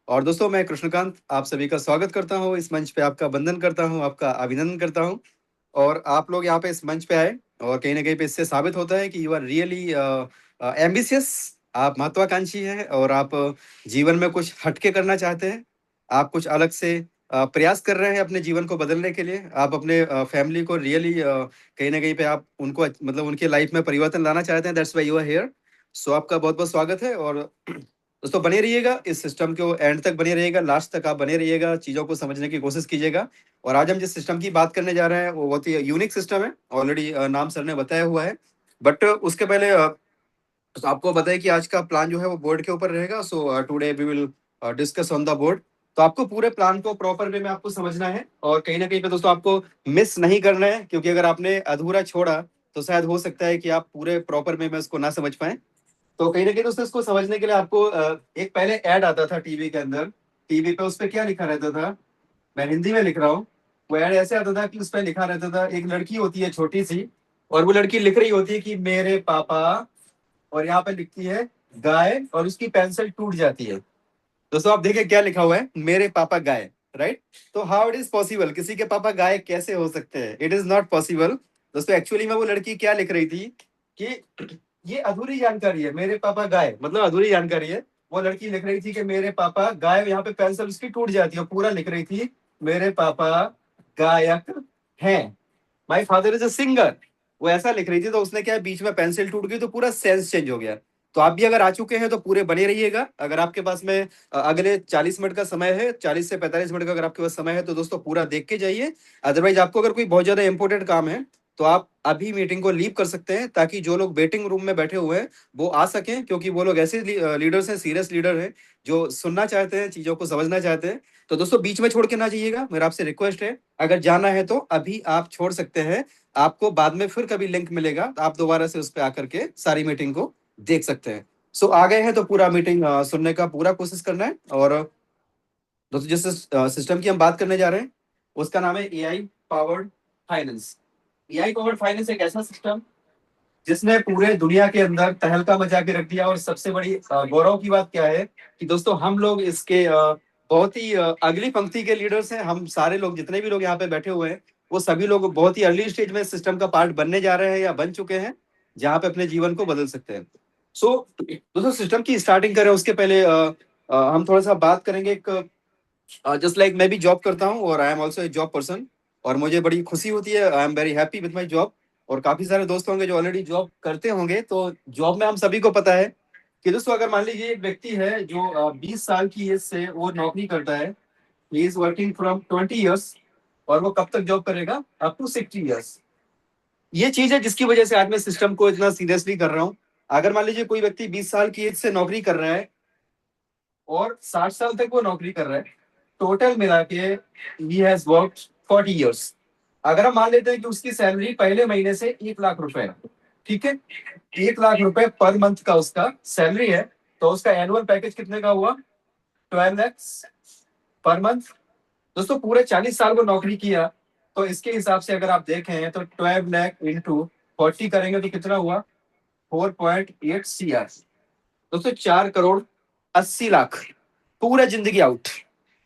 और दोस्तों मैं कृष्णकांत आप सभी का स्वागत करता हूँ इस मंच पे, आपका वंदन करता हूँ, आपका अभिनंदन करता हूँ। और आप लोग यहाँ पे इस मंच पे आए और कहीं ना कहीं पे इससे साबित होता है कि यू आर रियली एम्बिशियस। आप महत्वाकांक्षी हैं और आप जीवन में कुछ हटके करना चाहते हैं। आप कुछ अलग से प्रयास कर रहे हैं अपने जीवन को बदलने के लिए। आप अपने फैमिली को रियली कहीं ना कहीं पे आप उनको मतलब उनके लाइफ में परिवर्तन लाना चाहते हैं। That's why you are here. So आपका बहुत बहुत स्वागत है। और दोस्तों बने रहिएगा इस सिस्टम को एंड तक, बने रहिएगा लास्ट तक, आप बने रहिएगा, चीज़ों को समझने की कोशिश कीजिएगा। और आज हम जिस सिस्टम की बात करने जा रहे हैं वो बहुत ही यूनिक सिस्टम है। ऑलरेडी नाम सर ने बताया हुआ है। बट उसके पहले तो आपको बताया कि आज का प्लान जो है वो बोर्ड के ऊपर रहेगा। So today we will discuss on the board. तो आपको पूरे प्लान को प्रॉपर वे में आपको समझना है और कहीं ना कहीं पे दोस्तों आपको मिस नहीं करना है, क्योंकि अगर आपने अधूरा छोड़ा तो शायद हो सकता है कि आप पूरे प्रॉपर वे में उसको ना समझ पाए। तो कहीं ना कहीं दोस्तों इसको समझने के लिए आपको एक पहले ऐड आता था टीवी के अंदर। टीवी पे उस पर क्या लिखा रहता था, मैं हिंदी में लिख रहा हूँ। वो ऐड ऐसे आता था कि उस पर लिखा रहता था, एक लड़की होती है छोटी सी और वो लड़की लिख रही होती है कि मेरे पापा, और यहाँ पे लिखती है गाय, और उसकी पेंसिल टूट जाती है। दोस्तों आप देखिए क्या लिखा हुआ है, मेरे पापा गाय। राइट। तो हाउ इट इज पॉसिबल, किसी के पापा गाय कैसे हो सकते हैं? It is not possible. दोस्तों एक्चुअली में वो लड़की क्या लिख रही थी कि ये अधूरी जानकारी है, मेरे पापा गाय मतलब अधूरी जानकारी है। वो लड़की लिख रही थी कि मेरे पापा गाय, यहाँ पे पेंसिल उसकी टूट जाती है, पूरा लिख रही थी मेरे पापा गायक हैं, my father is a singer. वो ऐसा लिख रही थी, तो उसने क्या है, बीच में पेंसिल टूट गई तो पूरा सेंस चेंज हो गया। तो आप भी अगर आ चुके हैं तो पूरे बने रहिएगा। अगर आपके पास में अगले 40 मिनट का समय है, 40 से 45 मिनट का अगर आपके पास समय है तो दोस्तों पूरा देख के जाइए। अदरवाइज आपको अगर कोई बहुत ज्यादा इंपॉर्टेंट काम है तो आप अभी मीटिंग को लीव कर सकते हैं, ताकि जो लोग वेटिंग रूम में बैठे हुए हैं वो आ सकें, क्योंकि वो लोग ऐसे लीडर्स हैं, सीरियस लीडर हैं, जो सुनना चाहते हैं, चीजों को समझना चाहते हैं। तो दोस्तों बीच में छोड़ के ना जाइएगा, मेरा आपसे रिक्वेस्ट है। अगर जाना है तो अभी आप छोड़ सकते हैं। आपको बाद में फिर कभी लिंक मिलेगा, आप दोबारा से उस पर आकर के सारी मीटिंग को देख सकते हैं। सो आ गए हैं तो पूरा मीटिंग सुनने का पूरा कोशिश करना है। और दोस्तों जिस सिस्टम की हम बात करने जा रहे हैं उसका नाम है AI powered finance. AI powered finance एक ऐसा सिस्टम जिसने पूरे दुनिया के अंदर तहलका मचा के रख दिया। और सबसे बड़ी गौरव की बात क्या है कि दोस्तों हम लोग इसके बहुत ही अगली पंक्ति के लीडर्स हैं। हम सारे लोग, जितने भी लोग यहाँ पे बैठे हुए हैं, वो सभी लोग बहुत ही अर्ली स्टेज में सिस्टम का पार्ट बनने जा रहे हैं या बन चुके हैं, जहाँ पे अपने जीवन को बदल सकते हैं। सो दोस्तों सिस्टम की स्टार्टिंग करें उसके पहले हम थोड़ा सा बात करेंगे। एक जस्ट लाइक मैं भी जॉब करता हूँ और I am also a job person, और मुझे बड़ी खुशी होती है, I am very happy with my job. और काफी सारे दोस्त होंगे जो ऑलरेडी जॉब करते होंगे। तो जॉब में हम सभी को पता है कि दोस्तों अगर मान लीजिए एक व्यक्ति है जो 20 साल की एज से वो नौकरी करता है, he is working from 20 years, और वो कब तक जॉब करेगा? Up to 60 years. ये चीज है जिसकी वजह से आज मैं सिस्टम को इतना सीरियसली कर रहा हूँ। अगर मान लीजिए कोई व्यक्ति 20 साल की एज से नौकरी कर रहा है और 60 साल तक वो नौकरी कर रहा है, टोटल मिला के ही हैज वर्कड 40 ईयर्स। अगर हम मान लेते हैं कि उसकी सैलरी पहले महीने से 1 लाख रुपए है, ठीक है, 1 लाख रुपए पर मंथ का उसका सैलरी है, तो उसका एनुअल पैकेज कितने का हुआ? 12 लैक्स पर मंथ। दोस्तों पूरे 40 साल को नौकरी किया, तो इसके हिसाब से अगर आप देखें तो 12 लाख इंटू 40 करेंगे तो कितना हुआ? 4.8 CR। दोस्तों 4 करोड़ 80 लाख। पूरा जिंदगी आउट।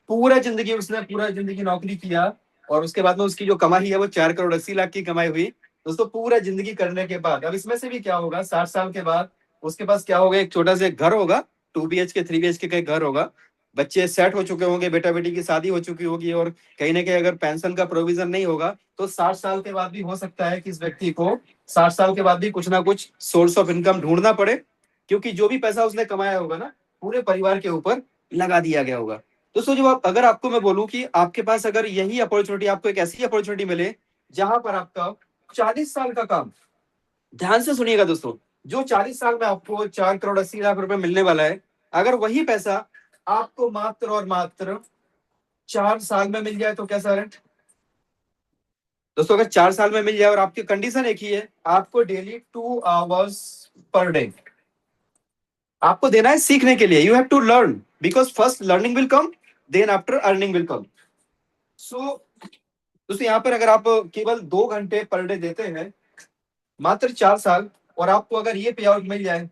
पूरा जिंदगी उसने पूरा जिंदगी नौकरी किया, और उसके बाद में उसकी जो कमाई है वो 4 करोड़ 80 लाख की कमाई हुई। दोस्तों पूरा जिंदगी करने के बाद अब इसमें से भी क्या होगा? 60 साल के बाद उसके पास क्या होगा? एक छोटा सा घर होगा, 2 BHK 3 BHK का एक घर होगा। बच्चे सेट हो चुके होंगे, बेटा बेटी की शादी हो चुकी होगी, और कहीं ना कहीं अगर पेंशन का प्रोविजन नहीं होगा तो 60 साल के बाद भी हो सकता है कि इस व्यक्ति को 60 साल के बाद भी कुछ ना कुछ सोर्स ऑफ इनकम ढूंढना पड़े, क्योंकि जो भी पैसा उसने कमाया होगा ना, पूरे परिवार के ऊपर लगा दिया गया होगा। दोस्तों जब आप, अगर आपको मैं बोलूं कि आपके पास अगर यही अपॉर्चुनिटी, आपको एक ऐसी अपॉर्चुनिटी मिले जहां पर आपका 40 साल का काम, ध्यान से सुनिएगा दोस्तों, जो 40 साल में आपको 4 करोड़ 80 लाख रुपए मिलने वाला है, अगर वही पैसा आपको मात्र और मात्र 4 साल में मिल जाए तो कैसा है? दोस्तों अगर 4 साल में मिल जाए और आपकी कंडीशन एक ही है, आपको डेली 2 आवर्स पर डे आपको देना है सीखने के लिए। You have to learn, because first learning will come, then after earning will come. So दोस्तों यहाँ पर अगर आप केवल 2 घंटे पर डे देते हैं, मात्र 4 साल, और आपको अगर ये पे आउट मिल जाए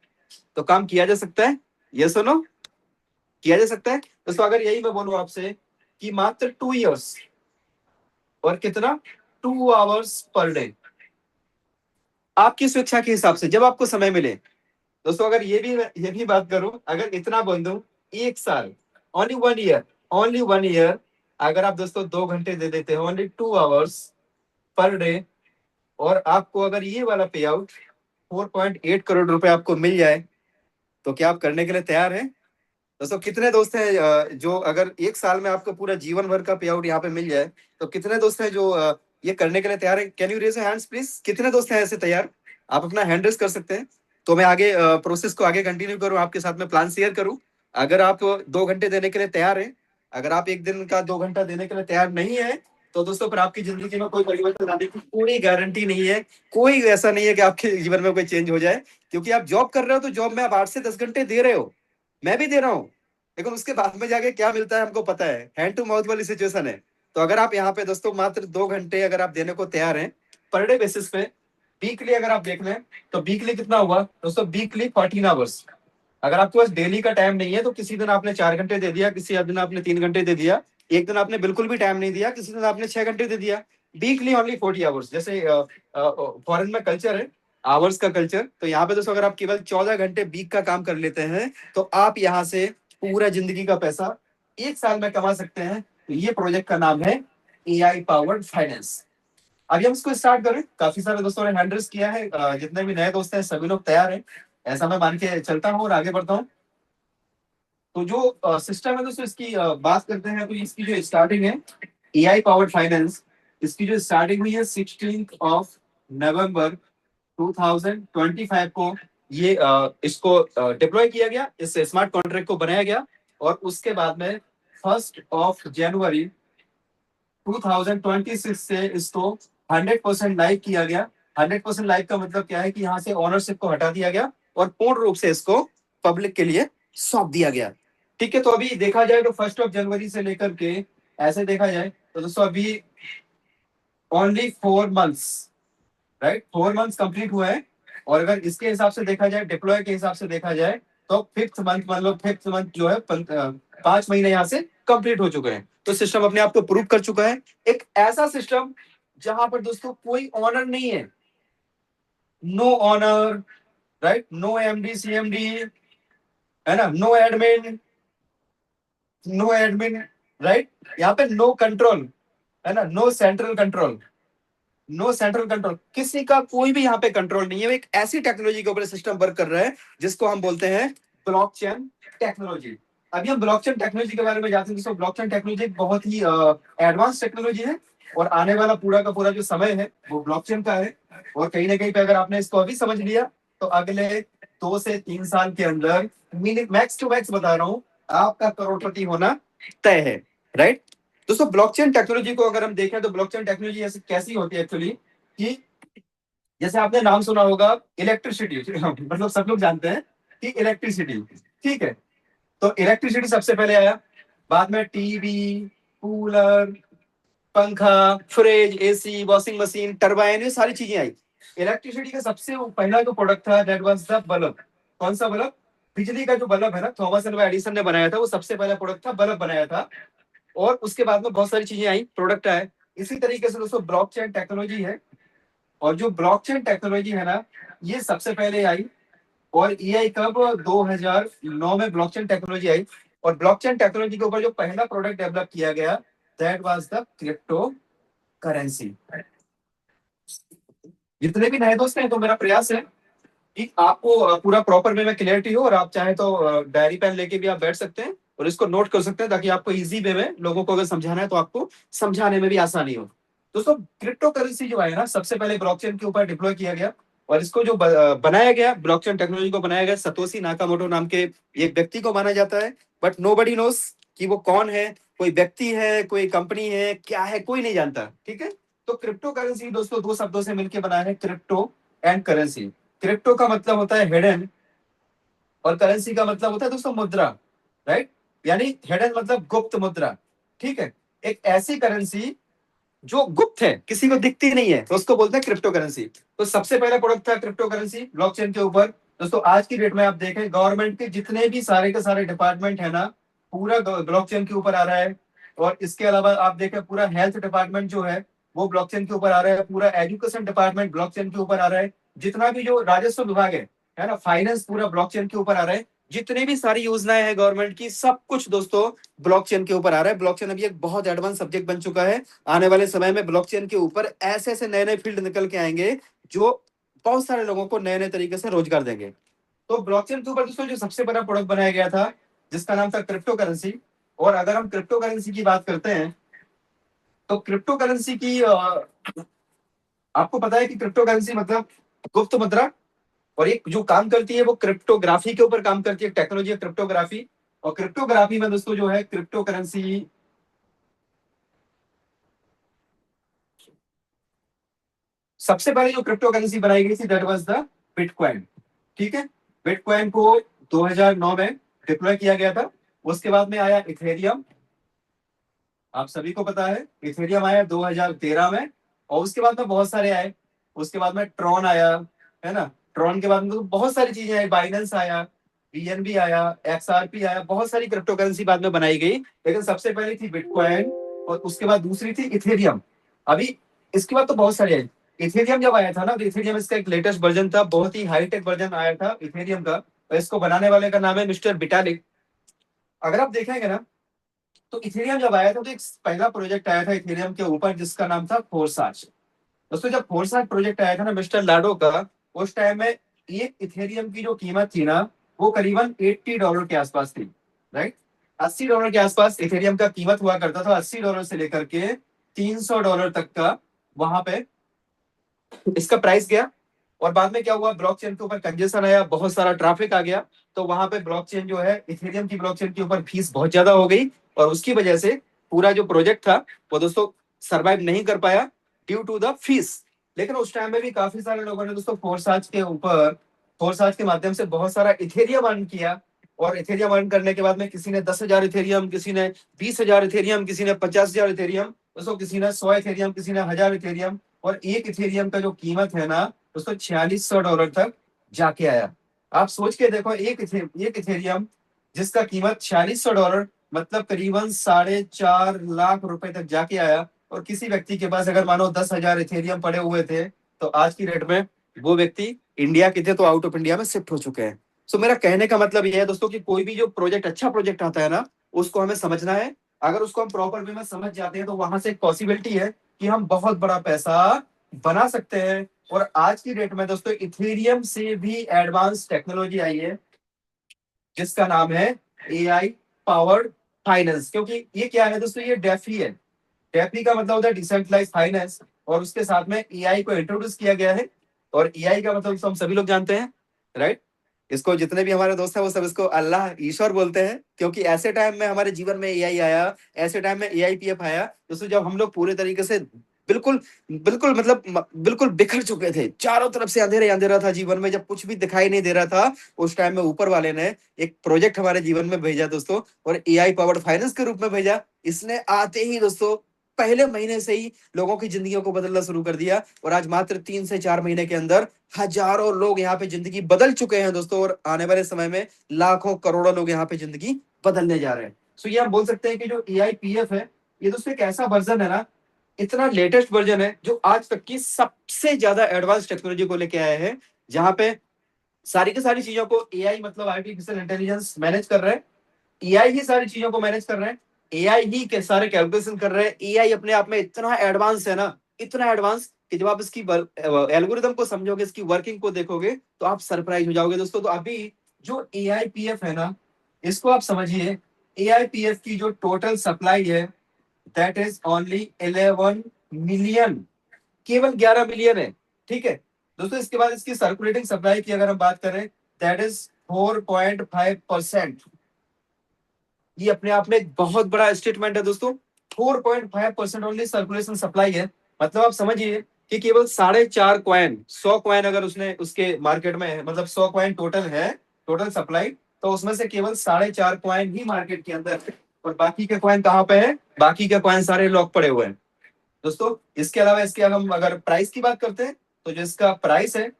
तो काम किया जा सकता है। ये सुनो, किया जा सकता है। दोस्तों अगर यही मैं बोलूं आपसे कि मात्र 2 इयर्स और कितना 2 आवर्स पर डे, आपकी स्वेच्छा के हिसाब से जब आपको समय मिले। दोस्तों अगर ये भी बात करूं, अगर इतना बोल दूं, 1 साल, ओनली 1 ईयर, अगर आप दोस्तों 2 घंटे दे देते हो, ओनली 2 आवर्स पर डे, और आपको अगर ये वाला पे आउट 4.8 करोड़ रुपए आपको मिल जाए, तो क्या आप करने के लिए तैयार हैं? दोस्तों कितने दोस्त हैं जो अगर 1 साल में आपको पूरा जीवन भर का पे आउट यहाँ पे मिल जाए, तो कितने दोस्त हैं जो ये करने के लिए तैयार है? Can you raise hands please? कितने दोस्त हैं ऐसे तैयार? आप अपना हैंड रेज कर सकते हैं, तो मैं आगे प्रोसेस को आगे कंटिन्यू करूं, आपके साथ में प्लान शेयर करूं। अगर आप 2 घंटे देने के लिए तैयार हैं, अगर आप एक दिन का 2 घंटा देने के लिए तैयार नहीं है, तो दोस्तों फिर आपकी जिंदगी में कोई परिवर्तन आने की कोई गारंटी नहीं है। कोई ऐसा नहीं है कि आपके जीवन में कोई चेंज हो जाए, क्योंकि आप जॉब कर रहे हो तो जॉब में आप 8 से 10 घंटे दे रहे हो, मैं भी दे रहा हूँ, लेकिन उसके बाद में जाके क्या मिलता है हमको पता है, हैंड टू माउथ वाली सिचुएशन है। तो अगर आप यहाँ पे दोस्तों मात्र 2 घंटे अगर आप देने को तैयार हैं पर डे बेसिस पे, वीकली अगर आप देख लें, तो वीकली कितना हुआ दोस्तों? Weekly 14 hours. अगर आपके पास डेली का टाइम नहीं है, तो किसी दिन आपने 4 घंटे दे दिया, किसी दिन आपने 3 घंटे दे दिया, एक दिन आपने बिल्कुल भी टाइम नहीं दिया, किसी दिन आपने 6 घंटे दे दिया। वीकली ओनली 40 आवर्स, जैसे फॉरेन में कल्चर है आवर्स का कल्चर, तो यहाँ पे दोस्तों अगर आप केवल 14 घंटे वीक का काम कर लेते हैं, तो आप यहाँ से पूरा जिंदगी का पैसा 1 साल में कमा सकते हैं। तो ये प्रोजेक्ट का नाम है AI पावर्ड फाइनेंस। अभी हम इसको स्टार्ट करें। काफी सारे दोस्तों ने हैंड रेज किया है, जितने भी नए दोस्त हैं सभी लोग तैयार हैं, ऐसा मैं मान के चलता हूँ और आगे बढ़ता हूँ। तो जो सिस्टम है दोस्तों, इसकी बात करते हैं, तो इसकी जो स्टार्टिंग है AI पावर्ड फाइनेंस, इसकी जो स्टार्टिंग हुई है 16 नवंबर 2025 को, ये इसको डिप्लॉय किया गया, इस स्मार्ट कॉन्ट्रैक्ट को बनाया गया, और उसके बाद में 1 जनवरी 2026 से इसको 100% लाइव किया गया। 100% लाइव का मतलब क्या है कि यहाँ से ओनरशिप को हटा दिया गया और पूर्ण रूप से इसको पब्लिक के लिए सौंप दिया गया। ठीक है, तो अभी देखा जाए तो 1 जनवरी से लेकर के ऐसे देखा जाए तो दोस्तों अभी only 4 months, right, 4 months complete हुआ है। और अगर इसके हिसाब से देखा जाए, डिप्लॉय के हिसाब से देखा जाए, तो फिफ्थ मंथ, मतलब फिफ्थ मंथ जो है 5 महीने यहाँ से कंप्लीट हो चुके हैं। तो सिस्टम अपने आप को प्रूव कर चुका है। एक ऐसा सिस्टम जहां पर दोस्तों कोई ऑनर नहीं है, no owner, right, no MD CMD, है ना, नो एडमिन, राइट, यहाँ पे नो कंट्रोल, है ना, नो सेंट्रल कंट्रोल, किसी का कोई भी यहाँ पे कंट्रोल नहीं है। एक ऐसी टेक्नोलॉजी के ऊपर सिस्टम वर्क कर रहा है जिसको हम बोलते हैं ब्लॉकचेन टेक्नोलॉजी। अभी हम ब्लॉकचेन टेक्नोलॉजी के बारे में जानते हैं। दोस्तों ब्लॉकचेन टेक्नोलॉजी एक बहुत ही एडवांस टेक्नोलॉजी है, और आने वाला पूरा का पूरा जो समय है वो ब्लॉकचेन का है। और कहीं ना कहीं पे अगर आपने इसको अभी समझ लिया, तो अगले 2 से 3 साल के अंदर, मैक्स टू मैक्स बता रहा हूँ, आपका करोड़पति होना तय है, राइट। दोस्तों ब्लॉकचेन टेक्नोलॉजी को अगर हम देखें, तो ब्लॉकचेन टेक्नोलॉजी ऐसी कैसी होती है एक्चुअली, कि जैसे आपने नाम सुना होगा इलेक्ट्रिसिटी, मतलब सब लोग जानते हैं कि इलेक्ट्रिसिटी, ठीक है, तो इलेक्ट्रिसिटी सबसे पहले आया, बाद में टीवी, कूलर, पंखा, fridge, AC, washing machine, turbine, ये सारी चीजें आई। इलेक्ट्रिसिटी का सबसे पहला जो प्रोडक्ट था दैट वाज द बल्ब। कौन सा बल्ब? बिजली का जो बल्ब है ना, थॉमस एल्वा एडिसन ने बनाया था, वो सबसे पहला प्रोडक्ट था, बल्ब बनाया था। और उसके बाद में बहुत सारी चीजें आई, प्रोडक्ट आए। इसी तरीके से दोस्तों ब्लॉकचेन टेक्नोलॉजी है, और जो ब्लॉकचेन टेक्नोलॉजी है ना, ये सबसे पहले आई। और ये आई कब? 2009 में ब्लॉकचेन टेक्नोलॉजी आई। और ब्लॉकचेन टेक्नोलॉजी के ऊपर जो पहला प्रोडक्ट डेवलप किया गया that was the crypto currency. जितने भी नए दोस्त हैं, तो मेरा प्रयास है कि आपको पूरा प्रॉपर वे में क्लियरिटी हो, और आप चाहे तो डायरी पेन लेके भी आप बैठ सकते हैं और इसको नोट कर सकते हैं, ताकि आपको इजी वे में लोगों को अगर समझाना है तो आपको समझाने में भी आसानी हो। दोस्तों क्रिप्टो करेंसी जो है ना, सबसे पहले ब्लॉकचेन के ऊपर डिप्लॉय किया गया, और इसको जो बनाया गया, ब्लॉकचेन टेक्नोलॉजी को बनाया गया, सतोशी नाकामोटो नाम के एक व्यक्ति को माना जाता है। बट नोबडी नोस कि वो कौन है, कोई व्यक्ति है, कोई कंपनी है, क्या है, कोई नहीं जानता, ठीक है। तो क्रिप्टो करेंसी दोस्तों 2 शब्दों से मिलकर बना है, क्रिप्टो एंड करेंसी। क्रिप्टो का मतलब होता है हिडन, और करेंसी का मतलब होता है दोस्तों मुद्रा, राइट। यानी हिडन मतलब गुप्त मुद्रा, ठीक है। एक ऐसी करेंसी जो गुप्त है, किसी को दिखती नहीं है, तो उसको बोलते हैं क्रिप्टो करेंसी। तो सबसे पहला प्रोडक्ट था क्रिप्टो करेंसी ब्लॉकचेन के ऊपर। दोस्तों आज की डेट में आप देखें, गवर्नमेंट के जितने भी सारे के सारे डिपार्टमेंट है ना, पूरा ब्लॉकचेन के ऊपर आ रहा है। और इसके अलावा आप देखें पूरा हेल्थ डिपार्टमेंट जो है वो ब्लॉकचेन के ऊपर आ रहा है, पूरा एजुकेशन डिपार्टमेंट ब्लॉकचेन के ऊपर आ रहा है, जितना भी जो राजस्व विभाग है ना, फाइनेंस पूरा ब्लॉकचेन के ऊपर आ रहा है, जितनी भी सारी योजनाएं हैं गवर्नमेंट की सब कुछ दोस्तों ब्लॉकचेन के ऊपर आ रहा है। ब्लॉकचेन अभी एक बहुत एडवांस सब्जेक्ट बन चुका है। आने वाले समय में ब्लॉकचेन के ऊपर ऐसे ऐसे नए नए फील्ड निकल के आएंगे जो बहुत सारे लोगों को नए नए तरीके से रोजगार देंगे। तो ब्लॉकचेन के ऊपर दोस्तों जो सबसे बड़ा प्रोडक्ट बनाया गया था जिसका नाम था क्रिप्टो करेंसी। और अगर हम क्रिप्टो करेंसी की बात करते हैं तो क्रिप्टो करेंसी की आपको पता है कि क्रिप्टो करेंसी मतलब गुप्त मुद्रा, और एक जो काम करती है वो क्रिप्टोग्राफी के ऊपर काम करती है, टेक्नोलॉजी है क्रिप्टोग्राफी। और क्रिप्टोग्राफी में दोस्तों जो है क्रिप्टो करेंसी सबसे पहले जो क्रिप्टो करेंसी बनाई गई थी दैट वाज द बिटकॉइन। ठीक है, बिटकॉइन को 2009 में डिप्लॉय किया गया था। उसके बाद में आया इथेरियम, आप सभी को पता है इथेरियम आया 2013 में। और उसके बाद में बहुत सारे आए, उसके बाद में ट्रॉन आया, है ना, ट्रॉन के बाद में तो बहुत सारी चीजें आई, बाइनेंस आया, बीएनबी आया, एक्सआरपी आया, बहुत सारी क्रिप्टो करेंसी बाद में बनाई गई। लेकिन सबसे पहले थी बिटकॉइन और उसके बाद दूसरी थी इथेरियम। अभी इसके बाद तो बहुत सारे आए। इथेरियम जब आया था ना तो इथेरियम इसका एक लेटेस्ट वर्जन था, बहुत ही हाईटेक वर्जन आया था इथेरियम का, और इसको बनाने वाले का नाम है मिस्टर विटालिक। अगर आप देखेंगे ना तो इथेरियम जब आया था तो एक पहला प्रोजेक्ट आया था इथेरियम के ऊपर जिसका नाम था फोरसाच। दोस्तों जब फोरसाच प्रोजेक्ट आया था ना मिस्टर लाडो का, उस टाइम में एक इथेरियम की जो कीमत थी ना वो करीबन $80 के आसपास थी, राइट। $80 के आसपास इथेरियम का कीमत हुआ करता था, $80 से लेकर के $300 तक का वहां पे इसका प्राइस गया। और बाद में क्या हुआ, ब्लॉकचेन के ऊपर कंजेशन आया, बहुत सारा ट्रैफिक आ गया, तो वहां पे ब्लॉकचेन जो है इथेरियम की ब्लॉकचेन के ऊपर फीस बहुत ज्यादा हो गई, और उसकी वजह से पूरा जो प्रोजेक्ट था वो दोस्तों सरवाइव नहीं कर पाया ड्यू टू द फीस। लेकिन उस टाइम में भी काफी सारे लोगों ने दोस्तों फोरसाच के ऊपर, फोरसाच के माध्यम से बहुत सारा इथेरियम अर्न किया। और इथेरियम अर्न करने के बाद में किसी ने 10,000 इथेरियम, किसी ने 20,000 इथेरियम, किसी ने 50,000 इथेरियम, दोस्तों किसी ने 100 इथेरियम, किसी ने 1,000 इथेरियम। और एक इथेरियम का जो कीमत है ना दोस्तों $4600 तक जाके आया। आप सोच के देखो एक इथेरियम जिसका कीमत $4600 मतलब करीबन 4.5 लाख रुपए तक जाके आया। और किसी व्यक्ति के पास अगर मानो 10,000 इथेरियम पड़े हुए थे तो आज की डेट में वो व्यक्ति इंडिया के थे तो आउट ऑफ इंडिया में शिफ्ट हो चुके हैं। सो मेरा कहने का मतलब यह है दोस्तों कि कोई भी जो प्रोजेक्ट अच्छा प्रोजेक्ट आता है ना उसको हमें समझना है। अगर उसको हम प्रॉपर वे में समझ जाते हैं तो वहां से एक पॉसिबिलिटी है कि हम बहुत बड़ा पैसा बना सकते हैं। और आज की डेट में दोस्तों इथेरियम से भी एडवांस टेक्नोलॉजी आई है जिसका नाम है एआई पावर्ड फाइनेंस। क्योंकि ये क्या है दोस्तों, ये डेफी है। डेफी का मतलब होता है डिसेंट्रलाइज फाइनेंस, और उसके साथ में एआई को इंट्रोड्यूस किया गया है। और एआई का मतलब हम सभी लोग जानते हैं, राइट। इसको जितने भी हमारे दोस्त हैं वो सब इसको अल्लाह ईश्वर बोलते हैं, क्योंकि ऐसे टाइम में हमारे जीवन में एआई आया, ऐसे टाइम में एआईपीएफ आया दोस्तों जब हम लोग पूरे तरीके से बिल्कुल बिल्कुल मतलब बिल्कुल बिखर चुके थे, चारों तरफ से अंधेरे अंधेरा था जीवन में, जब कुछ भी दिखाई नहीं दे रहा था उस टाइम में ऊपर वाले ने एक प्रोजेक्ट हमारे जीवन में भेजा दोस्तों, और एआई पावर्ड फाइनेंस के रूप में भेजा। इसने आते ही दोस्तों पहले महीने से ही लोगों की जिंदगियों को बदलना शुरू कर दिया, और आज मात्र 3 से 4 महीने के अंदर हजारों लोग यहाँ पे जिंदगी बदल चुके हैं दोस्तों, और आने वाले समय में लाखों करोड़ों लोग यहाँ पे जिंदगी बदलने जा रहे हैं। सो ये हम बोल सकते हैं कि जो एआईपीएफ है ये दोस्तों एक ऐसा वर्जन है ना, इतना लेटेस्ट वर्जन है जो आज तक की सबसे ज्यादा एडवांस टेक्नोलॉजी को लेके आया है, जहां पे सारी की सारी चीजों को एआई मतलब आर्टिफिशियल इंटेलिजेंस मैनेज कर रहा है। एआई ही सारी चीजों को मैनेज कर रहे हैं, एआई ही के सारे कैलकुलेशन कर रहे हैं। एआई अपने आप में इतना एडवांस है ना, इतना एडवांस कि जब आप इसकी एल्गोरिदम को समझोगे, इसकी वर्किंग को देखोगे तो आप सरप्राइज हो जाओगे दोस्तों। तो अभी जो एआईपीएफ है ना इसको आप समझिए, एआईपीएफ की जो टोटल सप्लाई है दैट इज ओनली 11 मिलियन, केवल 11 मिलियन है। ठीक है दोस्तों, इसके बाद इसकी सर्कुलेटिंग सप्लाई की अगर हम बात करें दैट इज 4.5%। ये अपने आप में एक बहुत बड़ा स्टेटमेंट है दोस्तों। 4.5% ओनली सर्कुलेशन सप्लाई है, मतलब आप समझिए कि केवल 4.5 कॉइन, 100 कॉइन अगर उसने उसके मार्केट में है, मतलब 100 कॉइन टोटल है, टोटल सप्लाई, तो उसमें से केवल 4.5 कॉइन ही मार्केट के अंदर है। और बाकी के कॉइन कहाँ पे है, बाकी के कॉइन सारे लॉक पड़े हुए हैं दोस्तों। इसके अलावा इसके हम अगर प्राइस की बात करते हैं तो जो इसका प्राइस है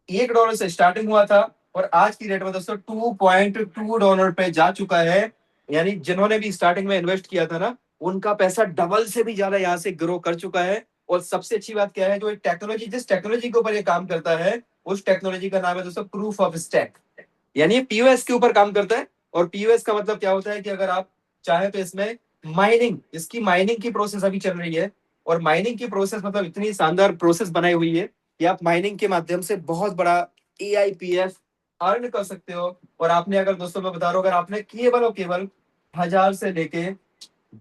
$1 से स्टार्टिंग हुआ था, और आज की डेट में दोस्तों $2.2 पे जा चुका है। यानी जिन्होंने भी स्टार्टिंग में इन्वेस्ट किया था ना, उनका पैसा डबल से भी ज्यादा यहाँ से ग्रो कर चुका है। और सबसे अच्छी बात क्या है, जो टेक्नोलॉजी, जिस टेक्नोलॉजी के ऊपर ये काम करता है, उस टेक्नोलॉजी का नाम है दोस्तों प्रूफ ऑफ स्टैक। यानी ये पीओएस के ऊपर काम करता है। और पीओएस का मतलब क्या होता है कि अगर आप चाहे तो इसमें माइनिंग, इसकी माइनिंग की प्रोसेस अभी चल रही है। और माइनिंग की प्रोसेस मतलब इतनी शानदार प्रोसेस बनाई हुई है कि आप माइनिंग के माध्यम से बहुत बड़ा एआईपीएफ अर्न कर सकते हो। और आपने, अगर दोस्तों मैं बता रहा हूँ, अगर आपने केवल और केवल 1000 से लेके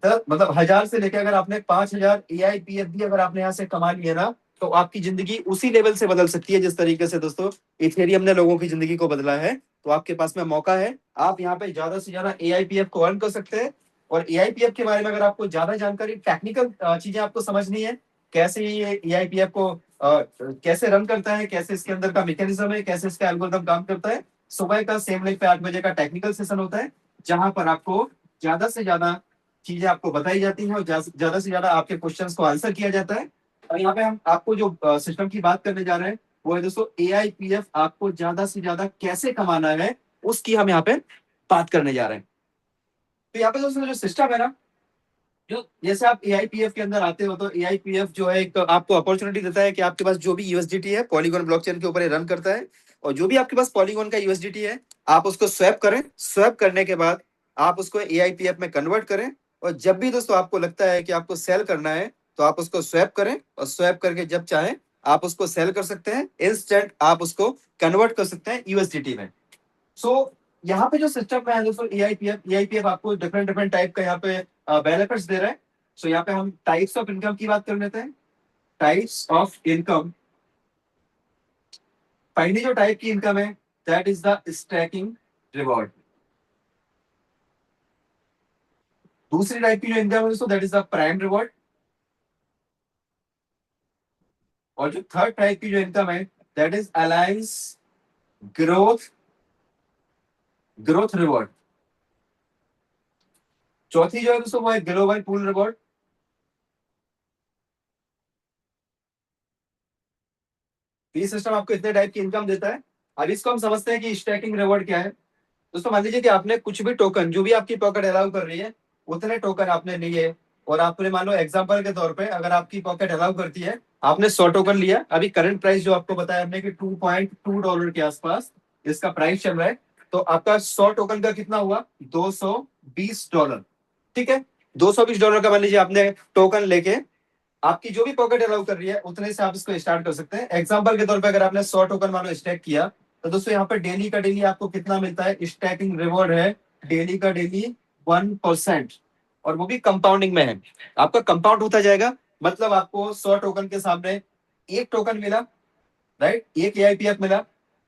10, मतलब 1000 से लेके अगर आपने 5000 एआईपीएफ भी अगर आपने यहाँ से कमा लिया ना, तो आपकी जिंदगी उसी लेवल से बदल सकती है जिस तरीके से दोस्तों इथेरियम ने लोगों की जिंदगी को बदला है। तो आपके पास में मौका है, आप यहाँ पे ज्यादा से ज्यादा एआईपीएफ को अर्न कर सकते हैं। और एआईपीएफ के बारे में अगर आपको ज्यादा जानकारी, टेक्निकल चीजें आपको समझनी है, कैसे ये एआईपीएफ को कैसे रन करता है, कैसे इसके अंदर का मैकेनिज्म है, कैसे इसका एल्गोरिथम काम करता है, सुबह का सेम लाइक पे 8 बजे का टेक्निकल सेशन होता है, जहां पर आपको ज्यादा से ज्यादा चीजें आपको बताई जाती हैं और ज्यादा से ज्यादा आपके क्वेश्चंस को आंसर किया जाता है। और यहाँ पे हम आपको जो सिस्टम की बात करने जा रहे हैं, वो है दोस्तों एआईपीएफ आपको ज्यादा से ज्यादा कैसे कमाना है, उसकी हम यहाँ पे बात करने जा रहे हैं। तो यहाँ पे दोस्तों जो सिस्टम है ना, जो जैसे आप एआईपीएफ के अंदर आते हो, तो एआईपीएफ जो है एक आपको अपॉर्चुनिटी देता है कि आपके पास जो भी यूएसडीटी है, पॉलीगॉन ब्लॉकचेन के ऊपर रन करता है। और जो भी आपके पास पॉलीगॉन का यूएसडीटी है, आप उसको स्वैप करें। स्वैप करने के बाद आप उसको एआईपीएफ में कन्वर्ट करें। और जब भी दोस्तों आपको लगता है कि आपको सेल करना है, तो आप उसको स्वैप करें। और स्वैप करके जब चाहे आप उसको सेल कर सकते हैं, इंस्टेंट आप उसको कन्वर्ट कर सकते हैं यूएसडीटी में। सो यहाँ पे जो सिस्टम है दोस्तों एआईपीएफ आपको डिफरेंट डिफरेंट टाइप का यहाँ पे बेनिफिट्स दे रहा है। सो यहाँ पे हम टाइप्स ऑफ इनकम की बात कर लेते हैं। टाइप्स ऑफ इनकम, पहली जो टाइप की इनकम है, that is the stacking reward. दूसरी टाइप की जो इनकम है दोस्तों, that is the prime reward. और जो थर्ड टाइप की जो इनकम है, that is alliance growth growth reward. चौथी जो है दोस्तों, वो है ग्लोबल पूल रिवॉर्ड। ये सिस्टम आपको इतने टाइप की इनकम देता है। अब इसको हम समझते हैं कि स्टैकिंग रिवॉर्ड क्या है। दोस्तों मान लीजिए कि आपने कुछ भी टोकन, जो भी आपकी पॉकेट अलाउ कर रही है, उतने टोकन आपने लिए। और आपने मान लो एग्जांपल के तौर पे, अगर आपकी पॉकेट अलाउ करती है, आपने 100 टोकन लिया। अभी करंट प्राइस जो आपको बताया हमने कि $2.2 के आसपास इसका प्राइस चल रहा है। तो आपका 100 टोकन का कितना हुआ, $220। ठीक है, $220 का मान लीजिए आपने टोकन लेके, आपकी जो भी पॉकेट अलाउ कर रही है उतने से आप इसको स्टार्ट कर सकते हैं। एग्जांपल के तौर पे अगर आपने 100 टोकन मानो स्टैक किया, तो दोस्तों यहाँ पे डेली का डेली आपको कितना मिलता है, स्टैकिंग रिवॉर्ड है डेली का डेली 1%। और वो भी कंपाउंडिंग में है, आपका कंपाउंड होता जाएगा। मतलब आपको 100 टोकन के सामने एक टोकन मिला, राइट, एक एआईपीएफ मिला।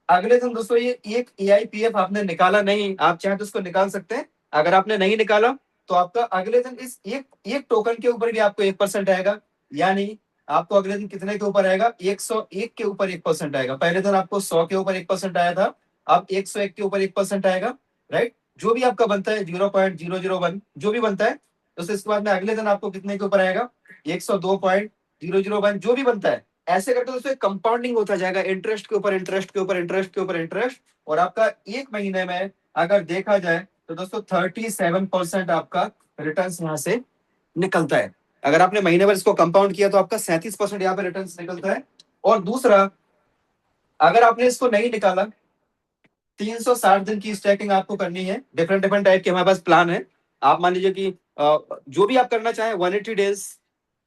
अगले दिन दोस्तों ये एक एआईपीएफ आपने निकाला नहीं, आप चाहे तो उसको निकाल सकते हैं। अगर आपने नहीं निकाला, तो आपका अगले दिन इस एक एक टोकन के ऊपर भी आपको 1% आएगा। यानी आपको अगले दिन कितने के ऊपर आएगा, 101 के ऊपर 1% आएगा। पहले दिन आपको 100 के ऊपर 1% आया था, अब 101 के ऊपर 1% आएगा। राइट, जो भी आपका बनता है 0.001 जो भी बनता है, तो इसके बाद में अगले दिन आपको कितने के ऊपर आएगा, 102.001 जो भी बनता है। ऐसे करके दोस्तों कंपाउंडिंग होता जाएगा, इंटरेस्ट के ऊपर इंटरेस्ट के ऊपर इंटरेस्ट के ऊपर इंटरेस्ट। और आपका एक महीने में अगर देखा जाए, तो दोस्तों 37% आपका रिटर्न यहाँ से निकलता है। अगर आपने महीने भर इसको कंपाउंड किया, तो आपका 37% यहाँ पे रिटर्न निकलता है। और दूसरा, अगर आपने इसको नहीं निकाला, 360 दिन की स्टैकिंग आपको करनी है। डिफरेंट डिफरेंट टाइप के हमारे पास प्लान है। आप मान लीजिए कि जो भी आप करना चाहें, 180 डेज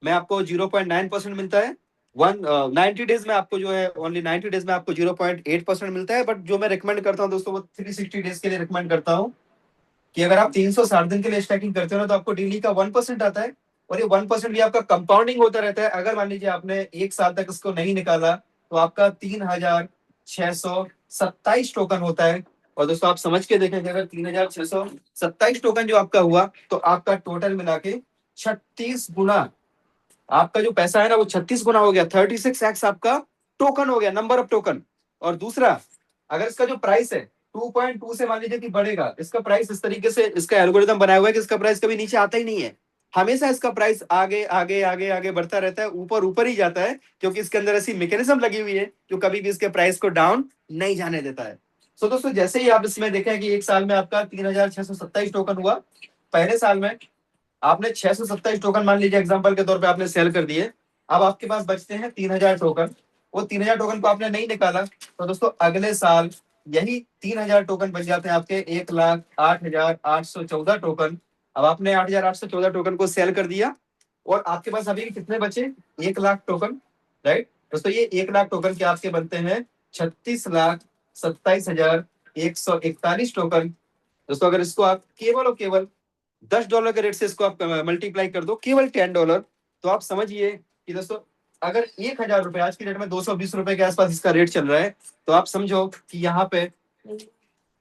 में आपको 0.9% मिलता है। 90 डेज में आपको जो है, ओनली 90 डेज में आपको 0.8% मिलता है। बट जो मैं रिकमेंड करता हूँ दोस्तों, वो 360 डेज के लिए रिकमेंड करता हूँ कि अगर आप 360 दिन के लिए स्टैकिंग करते हो ना, तो आपको डेली का 1% आता है। और ये 1% भी आपका कंपाउंडिंग होता रहता है। अगर मान लीजिए आपने एक साल तक इसको नहीं निकाला, तो आपका 3627 टोकन होता है। और दोस्तों आप समझ के देखें कि अगर 3627 टोकन जो आपका हुआ, तो आपका टोटल मिला के 36 गुना आपका जो पैसा है ना, वो 36 गुना हो गया। 36x आपका टोकन हो गया, नंबर ऑफ टोकन। और दूसरा, अगर इसका जो प्राइस है 2.2 से मान लीजिए कि बढ़ेगा, इसका प्राइस इस तरीके से इसका एल्गोरिथम बनाया हुआ है कि इसका प्राइस कभी नीचे आता ही नहीं है। हमेशा इसका प्राइस आगे आगे आगे आगे बढ़ता रहता है, ऊपर ऊपर ही जाता है, क्योंकि इसके अंदर ऐसी मैकेनिज्म लगी हुई है जो कभी भी इसके प्राइस को डाउन नहीं जाने देता है। सो दोस्तों जैसे ही आप इसमें देखें कि एक साल में आपका 3627 टोकन हुआ, पहले साल में आपने 627 टोकन मान लीजिए एग्जांपल के तौर पे आपने सेल कर दिए। अब आपके पास बचते हैं 3000 टोकन। वो 3000 टोकन को आपने नहीं निकाला, तो दोस्तों अगले साल यही 3000 टोकन बच जाते हैं आपके 1,08,814 टोकन। अब आपने 8,814 टोकन को सेल कर दिया और आपके पास अभी कितने बचे? 1 लाख टोकन, राइट दोस्तों। ये 1 लाख टोकन के आपके बनते हैं 36,27,141 टोकन। दोस्तों अगर इसको आप केवल और केवल $10 के रेट से इसको आप मल्टीप्लाई कर दो, केवल $10, तो आप समझिए कि दोस्तों अगर 1,000 रुपए आज की डेट में 220 रुपए के आसपास इसका रेट चल रहा है, तो आप समझो कि यहाँ पे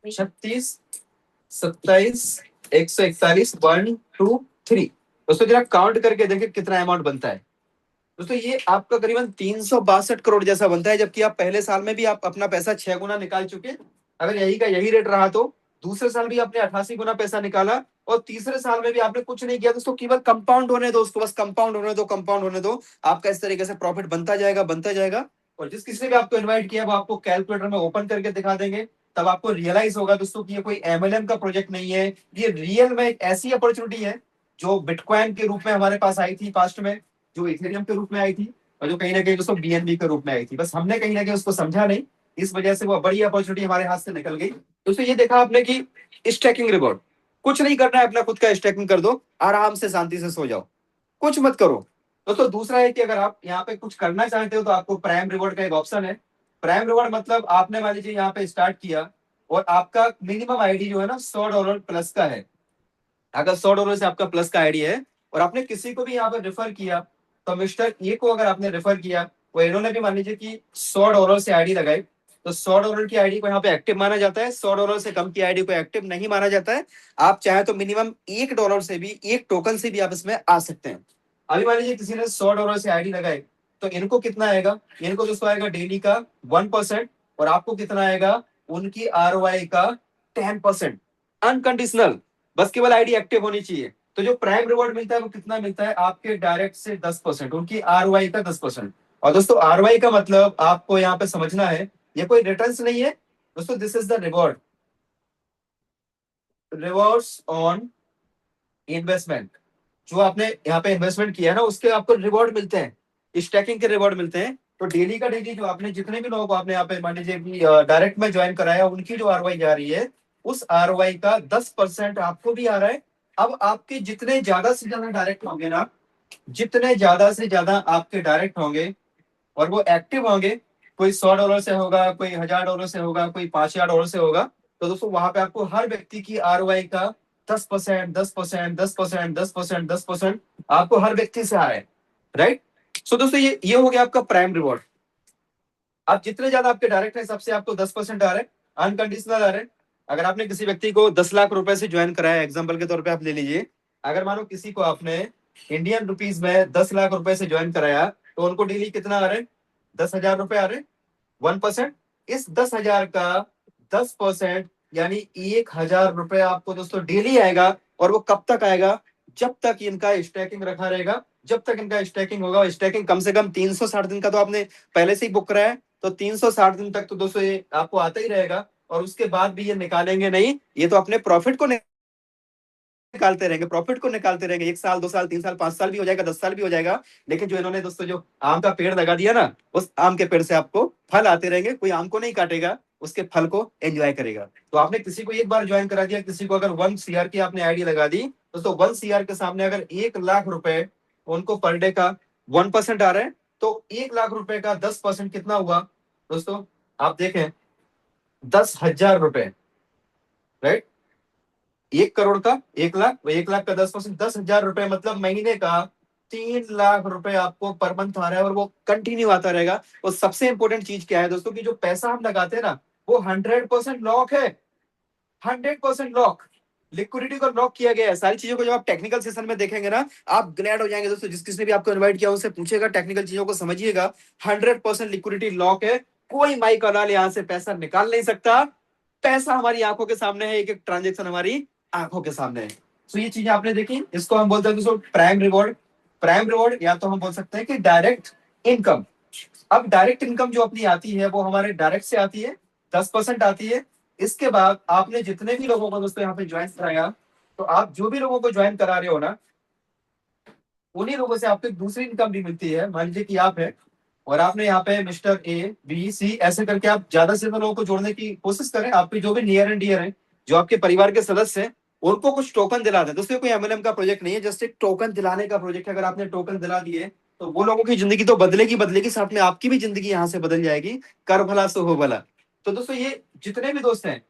36,27,141 1 2 3। दोस्तों जरा काउंट करके देखें कितना अमाउंट बनता है। दोस्तों ये आपका करीबन 362 करोड़ जैसा बनता है, जबकि आप पहले साल में भी आप अपना पैसा 6 गुना निकाल चुके। अगर यही का यही रेट रहा तो दूसरे साल भी आपने 88 गुना पैसा निकाला और तीसरे साल में भी आपने कुछ नहीं किया दोस्तों, केवल कंपाउंड होने दो उसको, बस कंपाउंड होने दो, कंपाउंड होने दो। आपका इस तरीके से प्रॉफिट बनता जाएगा, बनता जाएगा। और जिस किसी ने भी आपको इन्वाइट किया वो आपको कैलकुलेटर में ओपन करके दिखा देंगे, तब आपको रियलाइज होगा दोस्तों कि ये कोई एमएलएम का प्रोजेक्ट नहीं है, ये रियल में एक ऐसी अपॉर्चुनिटी है जो बिटकॉइन के रूप में हमारे पास आई थी पास्ट में, जो इथेरियम के रूप में आई थी, और जो कहीं ना कहीं दोस्तों बीएनबी के रूप में आई थी। बस हमने कहीं ना कहीं उसको समझा नहीं, इस वजह से वो बड़ी अपॉर्चुनिटी हमारे हाथ से निकल गई। दोस्तों ये देखा आपने कि स्टैकिंग रिवॉर्ड, कुछ नहीं करना है, अपना खुद का स्टैकिंग कर दो, आराम से शांति से सो जाओ, कुछ मत करो। दोस्तों दूसरा है कि अगर आप यहाँ पे कुछ करना चाहते हो तो आपको प्राइम रिवॉर्ड का एक ऑप्शन है। प्राइम रिवॉर्ड मतलब आपने मान लीजिए यहाँ पे स्टार्ट किया और आपका मिनिमम आईडी जो है ना $100 प्लस का है। अगर $100 से आपका प्लस का आईडी है और आपने किसी को भी यहाँ पर रेफर किया, तो मिस्टर ए को अगर आपने रेफर किया, वो इन्होंने भी मान लीजिए कि $100 से आईडी लगाई, तो $100 की आईडी को यहाँ पे एक्टिव माना जाता है, $100 से कम की आईडी को एक्टिव नहीं माना जाता है। आप चाहे तो मिनिमम $1 से भी, एक टोकन से भी आप इसमें आ सकते हैं। अभी मान लीजिए किसी ने $100 से आईडी लगाई, तो इनको कितना आएगा? इनको दोस्तों आएगा डेली का 1%, और आपको कितना आएगा? उनकी आरओआई का 10%, अनकंडीशनल। बस केवल आईडी एक्टिव होनी चाहिए। तो जो प्राइम रिवॉर्ड मिलता है वो कितना मिलता है? आपके डायरेक्ट से 10%, उनकी आरओआई का 10%। और दोस्तों आरओआई का मतलब आपको यहाँ पे समझना है, ये कोई रिटर्न्स नहीं है दोस्तों, this is the reward, rewards on investment. जो आपने यहाँ पे इन्वेस्टमेंट किया है ना, उसके आपको रिवॉर्ड मिलते हैं, स्टैकिंग के रिवॉर्ड मिलते हैं। तो डेली का डेली जो आपने जितने भी लोगों को आपने यहाँ पे मान लीजिए डायरेक्ट में ज्वाइन कराया, उनकी जो आरओआई जा रही है, उस आरओआई का 10% आपको भी आ रहा है। अब आपके जितने ज्यादा से ज्यादा डायरेक्ट होंगे ना, जितने ज्यादा से ज्यादा आपके डायरेक्ट होंगे और वो एक्टिव होंगे, कोई $100 से होगा, कोई $1000 से होगा, कोई $5000 से होगा, तो दोस्तों वहां पे आपको हर व्यक्ति की आरओआई का 10%, 10%, 10%, 10%, 10% आपको हर व्यक्ति से आ रहा है, राइट। सो दोस्तों ये हो गया आपका प्राइम रिवॉर्ड। अब जितने ज्यादा आपके डायरेक्ट है, सबसे आपको 10% आ रहा है, अनकंडीशनल आ रहा है। अगर आपने किसी व्यक्ति को 10 लाख रुपए से ज्वाइन कराया, एग्जाम्पल के तौर पे आप ले लीजिए, अगर मानो किसी को आपने इंडियन रुपीज में 10 लाख रुपए से ज्वाइन कराया, तो उनको डेली कितना आ रहा है? 10,000 रुपए आ रहे हैं, 1%। इस 10,000 का 10% यानी 1,000 रुपए आपको दोस्तों डेली आएगा। और वो कब तक आएगा? जब तक इनका स्टैकिंग रखा रहेगा, जब तक इनका स्टैकिंग होगा। स्टैकिंग कम से कम 360 दिन का तो आपने पहले से ही बुक कराया है, तो 360 दिन तक तो दोस्तों ये आपको आता ही रहेगा। और उसके बाद भी ये निकालेंगे नहीं, ये तो अपने प्रॉफिट को निकालते रहेंगे, प्रॉफिट को निकालते रहेंगे। 1 साल, 2 साल, 3 साल, 5 साल भी हो जाएगा, 10 साल भी हो जाएगा। लेकिन जो इन्होंने दोस्तों जो आम का पेड़ लगा दिया ना, उस आम के पेड़ से आपको फल आते रहेंगे, कोई आम को नहीं काटेगा, उसके फल को एंजॉय करेगा। तो आपने किसी को एक बार ज्वाइन करा दिया, किसी को अगर 1 CR की आपने आईडी लगा दी, दोस्तों 1 CR के सामने अगर 1 लाख रुपए उनको पर डे का 1% आ रहा है, तो 1 लाख रुपए का 10% कितना हुआ दोस्तों? आप देखें, 10,000 रुपए, राइट। 1 करोड़ का 1 लाख, 1 लाख का 10%, 10,000 रुपए मतलब महीने का 3 लाख रुपए आपको पर मंथ आ रहा है, और वो कंटिन्यू आता रहेगा। और सबसे इंपॉर्टेंट चीज क्या है दोस्तों, कि जो पैसा हम लगाते हैं ना, वो 100% लॉक है, 100% लॉक। लिक्विडिटी को लॉक किया गया है। सारी चीजों को जब आप टेक्निकल सेशन में देखेंगे ना, आप ग्लैड हो जाएंगे दोस्तों। जिस किसने भी आपको इन्वाइट किया उनसे पूछेगा, टेक्निकल चीजों को समझिएगा। 100% लिक्विडिटी लॉक है, कोई माई कलाल यहाँ से पैसा निकाल नहीं सकता। पैसा हमारी आंखों के सामने है, एक एक ट्रांजेक्शन हमारी आंखों के सामने है। तो ये चीजें आपने देखी, इसको हम बोलते हैं दोस्तों प्राइम रिवॉर्ड। प्राइम रिवॉर्ड या तो हम बोल सकते हैं कि डायरेक्ट इनकम। अब डायरेक्ट इनकम जो अपनी आती है, वो हमारे डायरेक्ट से आती है, 10% आती है। इसके बाद आपने जितने भी लोगों को दोस्तों यहाँ पे ज्वाइन कराया, तो आप जो भी लोगों को ज्वाइन करा रहे हो ना, उन्हीं लोगों से आपको एक दूसरी इनकम भी मिलती है। मान लीजिए कि आप है और आपने यहाँ पे मिस्टर ए बी सी ऐसे करके आप ज्यादा से ज्यादा लोगों को जोड़ने की कोशिश करें। आपके जो भी नियर एंड डियर है, जो आपके परिवार के सदस्य हैं, उनको कुछ टोकन दिला दें। दोस्तों कोई एमएलएम का प्रोजेक्ट नहीं है, जस्ट एक टोकन दिलाने का प्रोजेक्ट है। अगर आपने टोकन दिला दिए तो वो लोगों की जिंदगी तो बदलेगी बदलेगी, साथ में आपकी भी जिंदगी यहाँ से बदल जाएगी। कर भला सो हो भला। तो दोस्तों ये जितने भी दोस्त हैं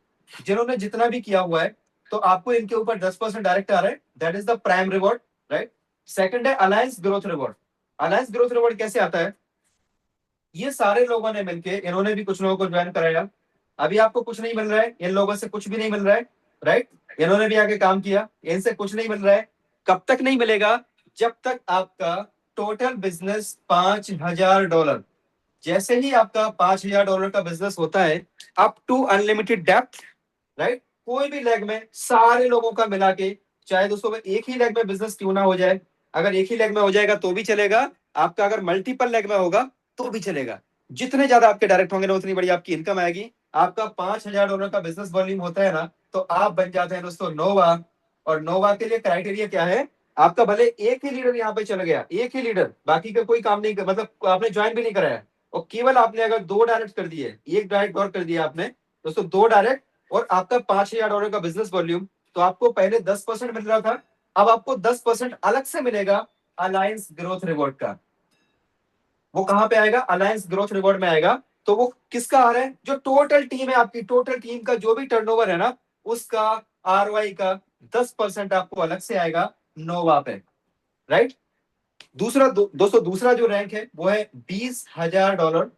जिन्होंने जितना भी किया हुआ है, तो आपको इनके ऊपर 10% डायरेक्ट आ रहा है। That is the prime reward, right. Second है alliance growth reward. Alliance growth reward कैसे आता है? ये सारे लोगों ने मिलके, इन्होंने भी कुछ लोगों को ज्वाइन कराया। अभी आपको कुछ नहीं मिल रहा है, इन लोगों से कुछ भी नहीं मिल रहा है, राइट। इन्होंने भी आके काम किया, इनसे कुछ नहीं मिल रहा है। कब तक नहीं मिलेगा? जब तक आपका टोटल बिजनेस $5,000, जैसे ही आपका $5,000 का बिजनेस होता है, up to unlimited depth, right. कोई भी लेग में सारे लोगों का मिला के, चाहे दोस्तों में एक ही लेग में बिजनेस क्यों ना हो जाए, अगर एक ही लेग में हो जाएगा तो भी चलेगा, आपका अगर मल्टीपल लेग में होगा तो भी चलेगा। जितने ज्यादा आपके डायरेक्ट होंगे ना, उतनी बड़ी आपकी इनकम आएगी। आपका $5,000 का बिजनेस वॉल्यूम होता है ना, तो आप बन जाते हैं दोस्तों नोवा। और नोवा के लिए क्राइटेरिया क्या है? आपका भले एक ही लीडर यहाँ पे चल गया, एक ही लीडर, बाकी का कोई काम नहीं, मतलब आपने ज्वाइन भी नहीं कराया, और केवल आपने अगर 2 डायरेक्ट कर दिए, एक डायरेक्ट और कर दिया आपने दोस्तों, 2 डायरेक्ट, और आपका $5,000 का बिजनेस वॉल्यूम, तो आपको पहले 10% मिल रहा था, अब आपको 10% अलग से मिलेगा अलायंस ग्रोथ रिवॉर्ड का। वो कहां पे आएगा? अलायंस ग्रोथ रिवॉर्ड में आएगा। तो वो किसका आ रहा है? जो टोटल टीम है आपकी, टोटल टीम का जो भी टर्नओवर है ना, उसका आरओआई का 10% आपको अलग से आएगा नोवा पे, राइट। दूसरा दोस्तों दूसरा जो रैंक है वो है $20,000।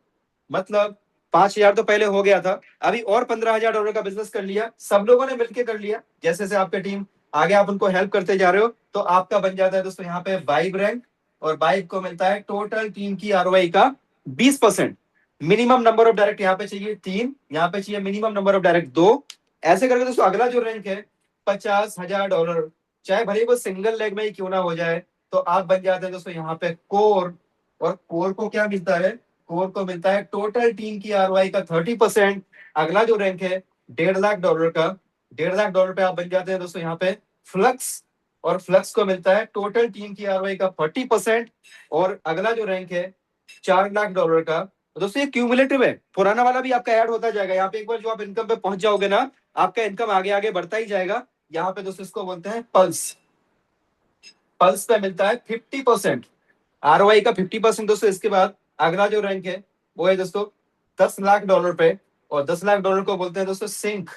मतलब 5,000 तो पहले हो गया था, अभी और $15,000 का बिजनेस कर लिया, सब लोगों ने मिलकर कर लिया। जैसे जैसे आपकी टीम आगे, आप उनको हेल्प करते जा रहे हो, तो आपका बन जाता है दोस्तों यहाँ पे वाइब रैंक। और वाइब को मिलता है टोटल टीम की आरओआई का 20%। मिनिमम नंबर ऑफ डायरेक्ट यहाँ पे चाहिए 3, यहाँ पे चाहिए मिनिमम नंबर ऑफ डायरेक्ट 2। ऐसे करके दोस्तों अगला जो रैंक है $50,000, चाहे भले वो सिंगल लेग में ही क्यों ना हो जाए, तो आप बन जाते हैं दोस्तों यहाँ पे कोर। और कोर को क्या मिलता है? कोर को मिलता है टोटल टीम की आरओआई का 30%। अगला जो रैंक है $1.5 लाख का, $1.5 लाख पे आप बन जाते हैं दोस्तों यहाँ पे फ्लक्स। और फ्लक्स को मिलता है टोटल टीम की आरओआई का 40%। और अगला जो रैंक है $4 लाख का। तो दोस्तों ये क्यूमुलेटिव है, पुराना वाला भी आपका ऐड होता जाएगा। यहाँ पे एक बार जो आप इनकम पे पहुंच जाओगे ना, आपका इनकम आगे आगे बढ़ता ही जाएगा। यहाँ पे दोस्तों इसको बोलते हैं पल्स। पल्स पे मिलता है 50% आरओआई का, 50% दोस्तों। इसके बाद अगला जो रैंक है वो है दोस्तों $10 लाख पे, और $10 लाख को बोलते हैं दोस्तों सिंक।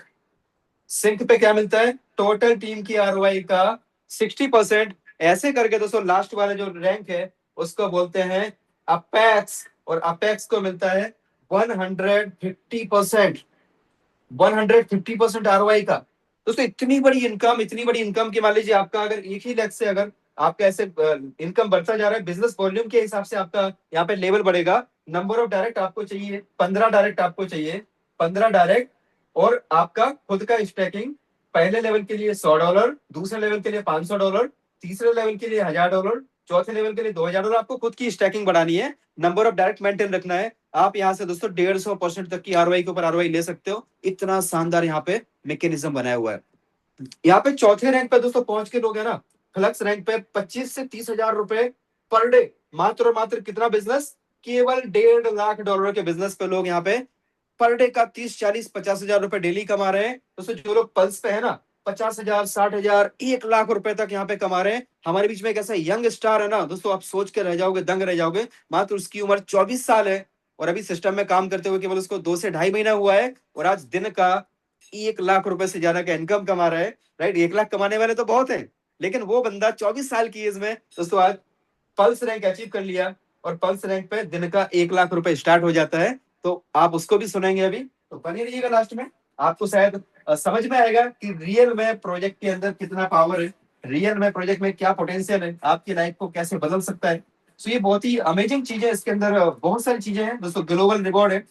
सिंक पे क्या मिलता है? टोटल टीम की आरओआई का 60%। ऐसे करके दोस्तों लास्ट वाला जो रैंक है उसको बोलते हैं अपेक्स, और अपेक्स को मिलता है 150%। 150% आरओआई का। दोस्तों इतनी बड़ी इनकम की, मान लीजिए आपका अगर एक ही लैख से अगर आपका ऐसे इनकम बढ़ता जा रहा है, बिजनेस वॉल्यूम के हिसाब से आपका यहाँ पे लेवल बढ़ेगा। नंबर ऑफ डायरेक्ट आपको चाहिए 15 डायरेक्ट, आपको चाहिए 15 डायरेक्ट। और आपका खुद का स्टैकिंग, पहले लेवल के लिए $100, दूसरे लेवल के लिए $500, तीसरे लेवल के लिए $1,000, चौथे लेवल के लिए $2,000। आपको खुद की स्टैकिंग बढ़ानी है, नंबर ऑफ डायरेक्ट मेंटेन रखना है। आप यहाँ से दोस्तों 150% तक की आरओआई के ऊपर आरओआई ले सकते हो। इतना शानदार यहाँ पे मैकेनिज्म बनाया हुआ है। यहाँ पे चौथे रैंक पे दोस्तों पहुंच के लोग है ना, फ्लक्स रैंक पे 25 से 30 हजार रुपए पर डे, मात्र और मात्र कितना बिजनेस? केवल $1.5 लाख के बिजनेस पे लोग यहाँ पे पर डे का 30, 40, 50 हजार रुपए डेली कमा रहे हैं। दोस्तों जो लोग पल्स पे है ना, 50 हजार, 60 हजार, 1 लाख रुपए तक यहाँ पे कमा रहे हैं। हमारे बीच में एक ऐसा यंग स्टार है ना दोस्तों, आप सोच के रह जाओगे, दंग रह जाओगे। मात्र उसकी उम्र 24 साल है, और अभी सिस्टम में काम करते हुए केवल उसको 2 से ढाई महीना हुआ है, और आज दिन का 1 लाख रुपए से ज्यादा का इनकम कमा रहा है, राइट। 1 लाख कमाने वाले तो बहुत है, लेकिन वो बंदा 24 साल की एज में दोस्तों आज पल्स रैंक अचीव कर लिया। और पल्स रैंक पे दिन का 1 लाख रुपए स्टार्ट हो जाता है। तो आप उसको भी सुनेंगे अभी, तो बने रहिएगा लास्ट में। आपको शायद समझ में आएगा कि रियल में प्रोजेक्ट के अंदर कितना पावर है, रियल में प्रोजेक्ट में क्या पोटेंशियल है, आपकी लाइफ को कैसे बदल सकता है। सो ये बहुत ही अमेजिंग चीज है, इसके अंदर बहुत सारी चीजें हैं दोस्तों। ग्लोबल रिवॉर्ड है।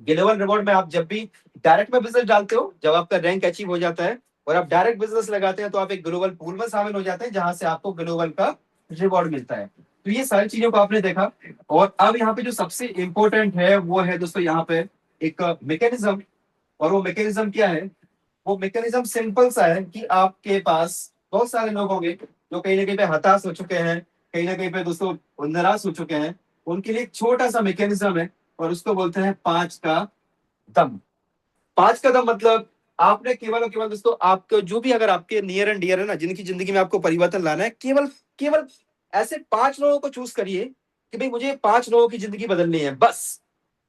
ग्लोबल रिवॉर्ड में आप जब भी डायरेक्ट में बिजनेस डालते हो, जब आपका रैंक अचीव हो जाता है और आप डायरेक्ट बिजनेस लगाते हैं, तो आप एक ग्लोबल पूल में शामिल हो जाते हैं, जहां से आपको ग्लोबल का रिवॉर्ड मिलता है। तो ये सारी चीजों को आपने देखा। और अब यहाँ पे जो सबसे इंपॉर्टेंट है वो है दोस्तों यहाँ पे एक मैकेनिज्म। और वो मैकेनिज्म क्या है? वो मैकेनिज्म सिंपल सा है कि आपके पास बहुत सारे लोग होंगे जो कहीं ना कहीं पे हताश हो चुके हैं, कहीं ना कहीं पे दोस्तों निराश हो चुके हैं। उनके लिए एक छोटा सा मैकेनिज्म है और उसको बोलते हैं 5 का दम। 5 कदम मतलब आपने केवल और केवल दोस्तों आपको जो भी अगर आपके नियर एंड डियर है ना, जिनकी जिंदगी में आपको परिवर्तन लाना है, केवल केवल ऐसे 5 लोगों को चूज करिए कि भाई मुझे 5 लोगों की जिंदगी बदलनी है। बस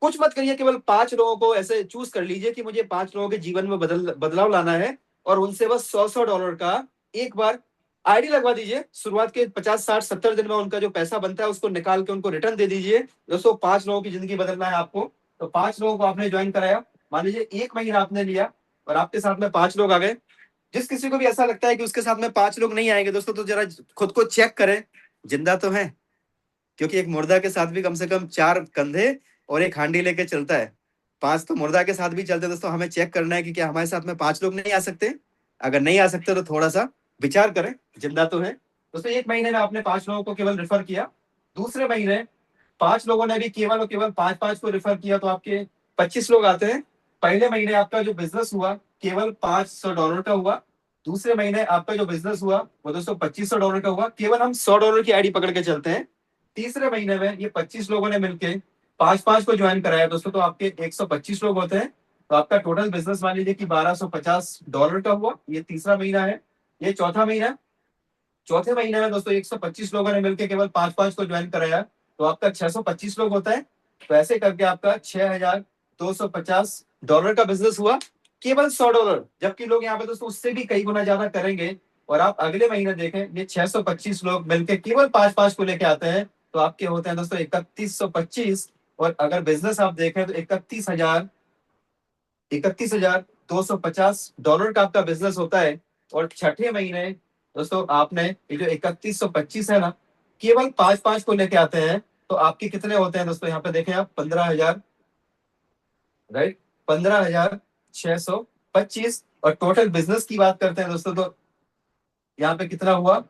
कुछ मत करिए, केवल 5 लोगों को ऐसे चूज कर लीजिए कि मुझे 5 लोगों के जीवन में बदलाव लाना है। और उनसे बस $100 का एक बार आईडी लगवा दीजिए। शुरुआत के 50 60 70 दिन में उनका जो पैसा बनता है उसको निकाल के उनको रिटर्न दे दीजिए। दोस्तों 5 लोगों की जिंदगी बदलना है आपको, तो 5 लोगों को आपने ज्वाइन कराया। मान लीजिए 1 महीना आपने लिया और आपके साथ में 5 लोग आ गए। जिस किसी को भी ऐसा लगता है कि उसके साथ में 5 लोग नहीं आएंगे दोस्तों, तो जरा खुद को चेक करें, जिंदा तो है। क्योंकि एक मुर्दा के साथ भी कम से कम 4 कंधे और एक हांडी लेके चलता है। 5 तो मुर्दा के साथ भी चलते हैं दोस्तों। हमें चेक करना है कि क्या हमारे साथ में 5 लोग नहीं आ सकते। अगर नहीं आ सकते तो थोड़ा सा विचार करें, जिंदा तो है दोस्तों। 1 महीने में आपने 5 लोगों को केवल रेफर किया। दूसरे महीने 5 लोगों ने भी केवल और केवल 5 5 को रेफर किया, तो आपके 25 लोग आते हैं। पहले महीने आपका जो बिजनेस हुआ केवल $500 का हुआ। दूसरे महीने आपका जो बिजनेस हुआ वो दोस्तों $2500 का हुआ। केवल हम $100 की आईडी पकड़ के चलते हैं। तीसरे महीने में ये 25 लोगों ने मिलके 5 5 को ज्वाइन कराया दोस्तों, तो आपके 125 लोग होते हैं। तो आपका टोटल बिजनेस मान लीजिए कि $1250 का हुआ। ये तीसरा महीना है। ये चौथा महीना। चौथे महीने में दोस्तों 125 लोगों ने मिलकर केवल 5 5 को ज्वाइन कराया, तो आपका 625 लोग होता है। तो ऐसे करके आपका $6250 का बिजनेस हुआ, केवल $100। जबकि लोग यहाँ पे दोस्तों उससे भी कई गुना ज्यादा करेंगे। और आप अगले महीने देखें, ये 625 लोग मिलकर केवल 5 5 को लेके आते हैं, तो आपके होते हैं दोस्तों 3125। और अगर बिजनेस आप देखें तो 31,250 का आपका बिजनेस होता है। और छठे महीने दोस्तों आपने ये जो 3125 है ना, केवल 5 5 को लेके आते हैं, तो आपके कितने होते हैं दोस्तों? यहाँ पे देखें आप 15,000, राइट, 15,625। और टोटल बिजनेस की बात करते हैं दोस्तों, तो यहाँ पे कितना हुआ?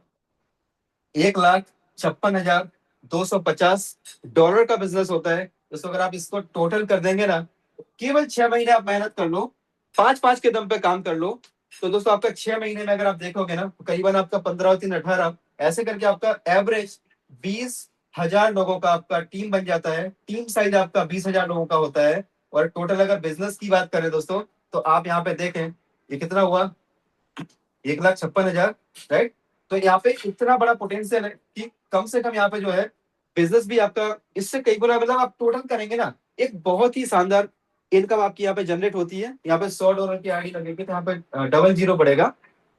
$1,56,250 का बिजनेस होता है दोस्तों। अगर आप इसको टोटल कर देंगे ना, केवल 6 महीने आप मेहनत कर लो, 5 5 के दम पे काम कर लो, तो दोस्तों आपका 6 महीने में अगर आप देखोगे ना, तो करीबन आपका 15 और 3 18, ऐसे करके आपका एवरेज 20,000 लोगों का आपका टीम बन जाता है। टीम साइज आपका 20,000 लोगों का होता है। और टोटल अगर बिजनेस की बात करें दोस्तों, तो आप यहाँ पे देखें ये कितना हुआ? 1,56,000, राइट। तो यहाँ पे इतना बड़ा पोटेंशियल है कि कम से कम यहाँ पे जो है बिजनेस भी आपका इससे कई गुना, मतलब आप टोटल करेंगे ना, एक बहुत ही शानदार इनकम आपकी यहाँ पे जनरेट होती है। यहाँ पे $100 की आईडी लगेगी तो यहाँ पे डबल जीरो पड़ेगा।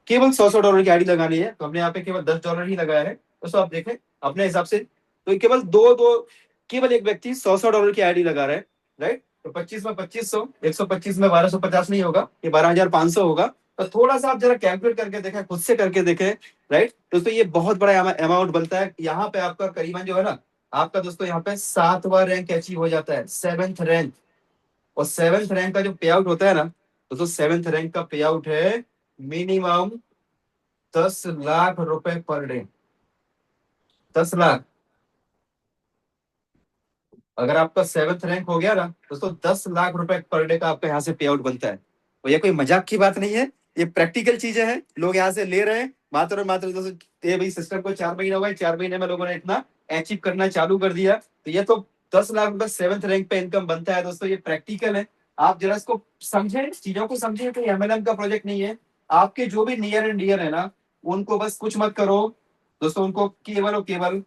केवल $100 की आईडी लगानी है, तो हमने यहाँ पे केवल $10 ही लगाया है। तो आप देखें अपने हिसाब से, तो केवल दो दो केवल एक व्यक्ति $100 की आईडी लगा रहा है, राइट। तो 25 में 2500, 125 में 1250 नहीं होगा, ये 12,500 होगा। तो थोड़ा सा आप जरा कैलकुलेट करके देखें, खुद से करके देखें, राइट। दोस्तों ये बहुत बड़ा अमाउंट बनता है। यहाँ पे आपका करीबन जो है ना, आपका दोस्तों यहाँ पे 7वां रैंक अचीव हो जाता है, 7th रैंक। और 7th रैंक का जो पे आउट होता है ना दोस्तों, 7th रैंक का पे आउट है मिनिमम 10 लाख रुपए पर डे। 10 लाख। अगर आपका 7th रैंक हो गया ना दोस्तों, 10 लाख रुपए पर डे का आपका यहाँ से पे आउट बनता है। तो ये कोई मजाक की बात नहीं है, ये प्रैक्टिकल चीजें हैं। लोग यहाँ से ले रहे हैं मात्र और मात्र दोस्तों। ये भाई सिस्टम को 4 महीने हो गए, 4 महीने में लोगों ने इतना अचीव करना चालू कर दिया। तो ये तो 10 लाख रुपए 7th रैंक पे इनकम बनता है दोस्तों, ये प्रैक्टिकल है। आप जरा इसको समझें, चीजों को समझें। कोई एमएलएम का प्रोजेक्ट नहीं है। आपके जो भी नियर एंड डियर है ना, उनको बस कुछ मत करो दोस्तों, उनको केवल और केवल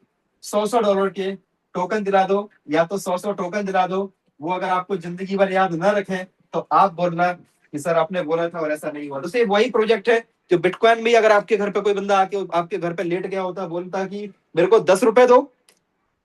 $100 के टोकन दिला दो, या तो 100 टोकन दिला दो। वो अगर आपको जिंदगी भर याद न रखें तो आप बोलना कि सर आपने बोला था और ऐसा नहीं हुआ। तो सिर्फ वही प्रोजेक्ट है जो बिटकॉइन भी, अगर आपके घर पे कोई बंदा आके आपके घर पे लेट गया होता, बोलता कि मेरे को $10 दो,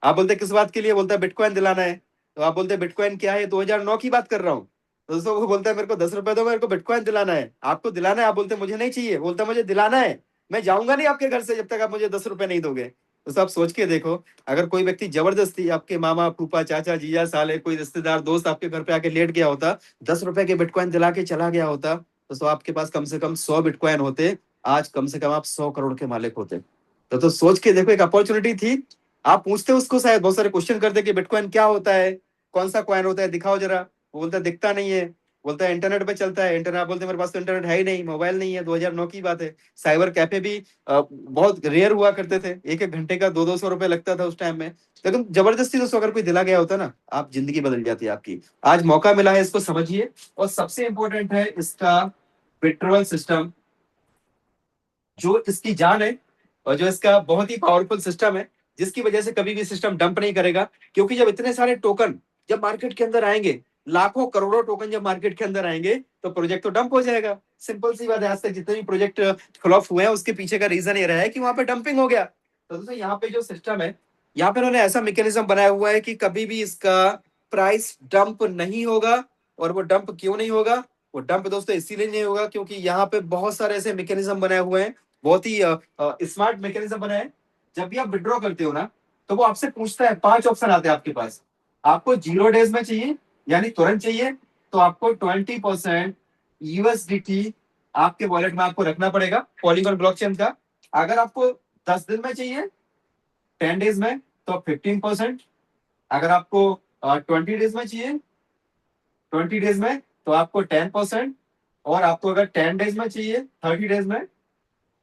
आप बोलते किस बात के लिए? बोलता है बिटकॉइन दिलाना है। तो आप बोलते बिटकॉइन क्या है? 2009 की बात कर रहा हूँ। दोस्तों वो बोलता है मेरे को $10 दो, मेरे को बिटकॉइन दिलाना है। आपको दिलाना है, आप बोलते मुझे नहीं चाहिए, बोलता मुझे दिलाना है। मैं जाऊंगा नहीं आपके घर से जब तक आप मुझे $10 नहीं दोगे। तो आप सोच के देखो, अगर कोई व्यक्ति जबरदस्ती, आपके मामा फूफा चाचा जीजा साले कोई रिश्तेदार दोस्त आपके घर पे आके लेट गया होता, $10 के बिटकॉइन दिला के चला गया होता, तो आपके पास कम से कम 100 बिटकॉइन होते। आज कम से कम आप 100 करोड़ के मालिक होते। तो सोच के देखो, एक अपॉर्चुनिटी थी। आप पूछते उसको, शायद बहुत सारे क्वेश्चन करते कि बिटकॉइन क्या होता है, कौन सा कॉइन होता है, दिखाओ जरा। वो बोलता दिखता नहीं है। बोलता है इंटरनेट पे चलता है। इंटरनेट बोलते हैं मेरे पास तो इंटरनेट है ही नहीं, मोबाइल नहीं है। 2009 की बात है। साइबर कैफे भी बहुत रेयर हुआ करते थे। एक एक घंटे का 200-200 रुपए लगता था उस टाइम में। लेकिन जबरदस्ती दोस्तों अगर कोई दिला गया होता ना, आप जिंदगी बदल जाती है आपकी। आज मौका मिला है, इसको समझिए। और सबसे इंपॉर्टेंट है इसका विड्रॉल सिस्टम, जो इसकी जान है और जो इसका बहुत ही पावरफुल सिस्टम है, जिसकी वजह से कभी भी सिस्टम डंप नहीं करेगा। क्योंकि जब इतने सारे टोकन जब मार्केट के अंदर आएंगे, लाखों करोड़ों टोकन जब मार्केट के अंदर आएंगे, तो प्रोजेक्ट तो डंप हो जाएगा। सिंपल सी बात है। आज तक जितने भी प्रोजेक्ट फ्लॉप हुए हैं उसके पीछे का रीजन ये रहा है कि वहां पे डंपिंग हो गया। तो दोस्तों यहाँ पे जो सिस्टम है, यहाँ पे उन्होंने ऐसा मैकेनिज्म बनाया हुआ है कि कभी भी इसका प्राइस डंप नहीं होगा। और वो डंप क्यों नहीं होगा? वो डंप दोस्तों इसीलिए नहीं होगा क्योंकि यहाँ पे बहुत सारे ऐसे मैकेनिज्म बनाए हुए हैं, बहुत ही स्मार्ट मैकेनिज्म बना है। जब भी आप विड्रॉ करते हो ना, तो वो आपसे पूछता है, 5 ऑप्शन आते हैं आपके पास। आपको 0 डेज में चाहिए, यानी तुरंत चाहिए, तो आपको 20% यूएसडीटी आपके वॉलेट में आपको रखना पड़ेगा, पॉलीगॉन ब्लॉकचेन का। अगर आपको 10 दिन में चाहिए, 10 डेज में, तो 15%। अगर आपको 20 डेज में चाहिए, 20 डेज में, तो आपको 10%। और आपको अगर 10 डेज में चाहिए, 30 डेज में,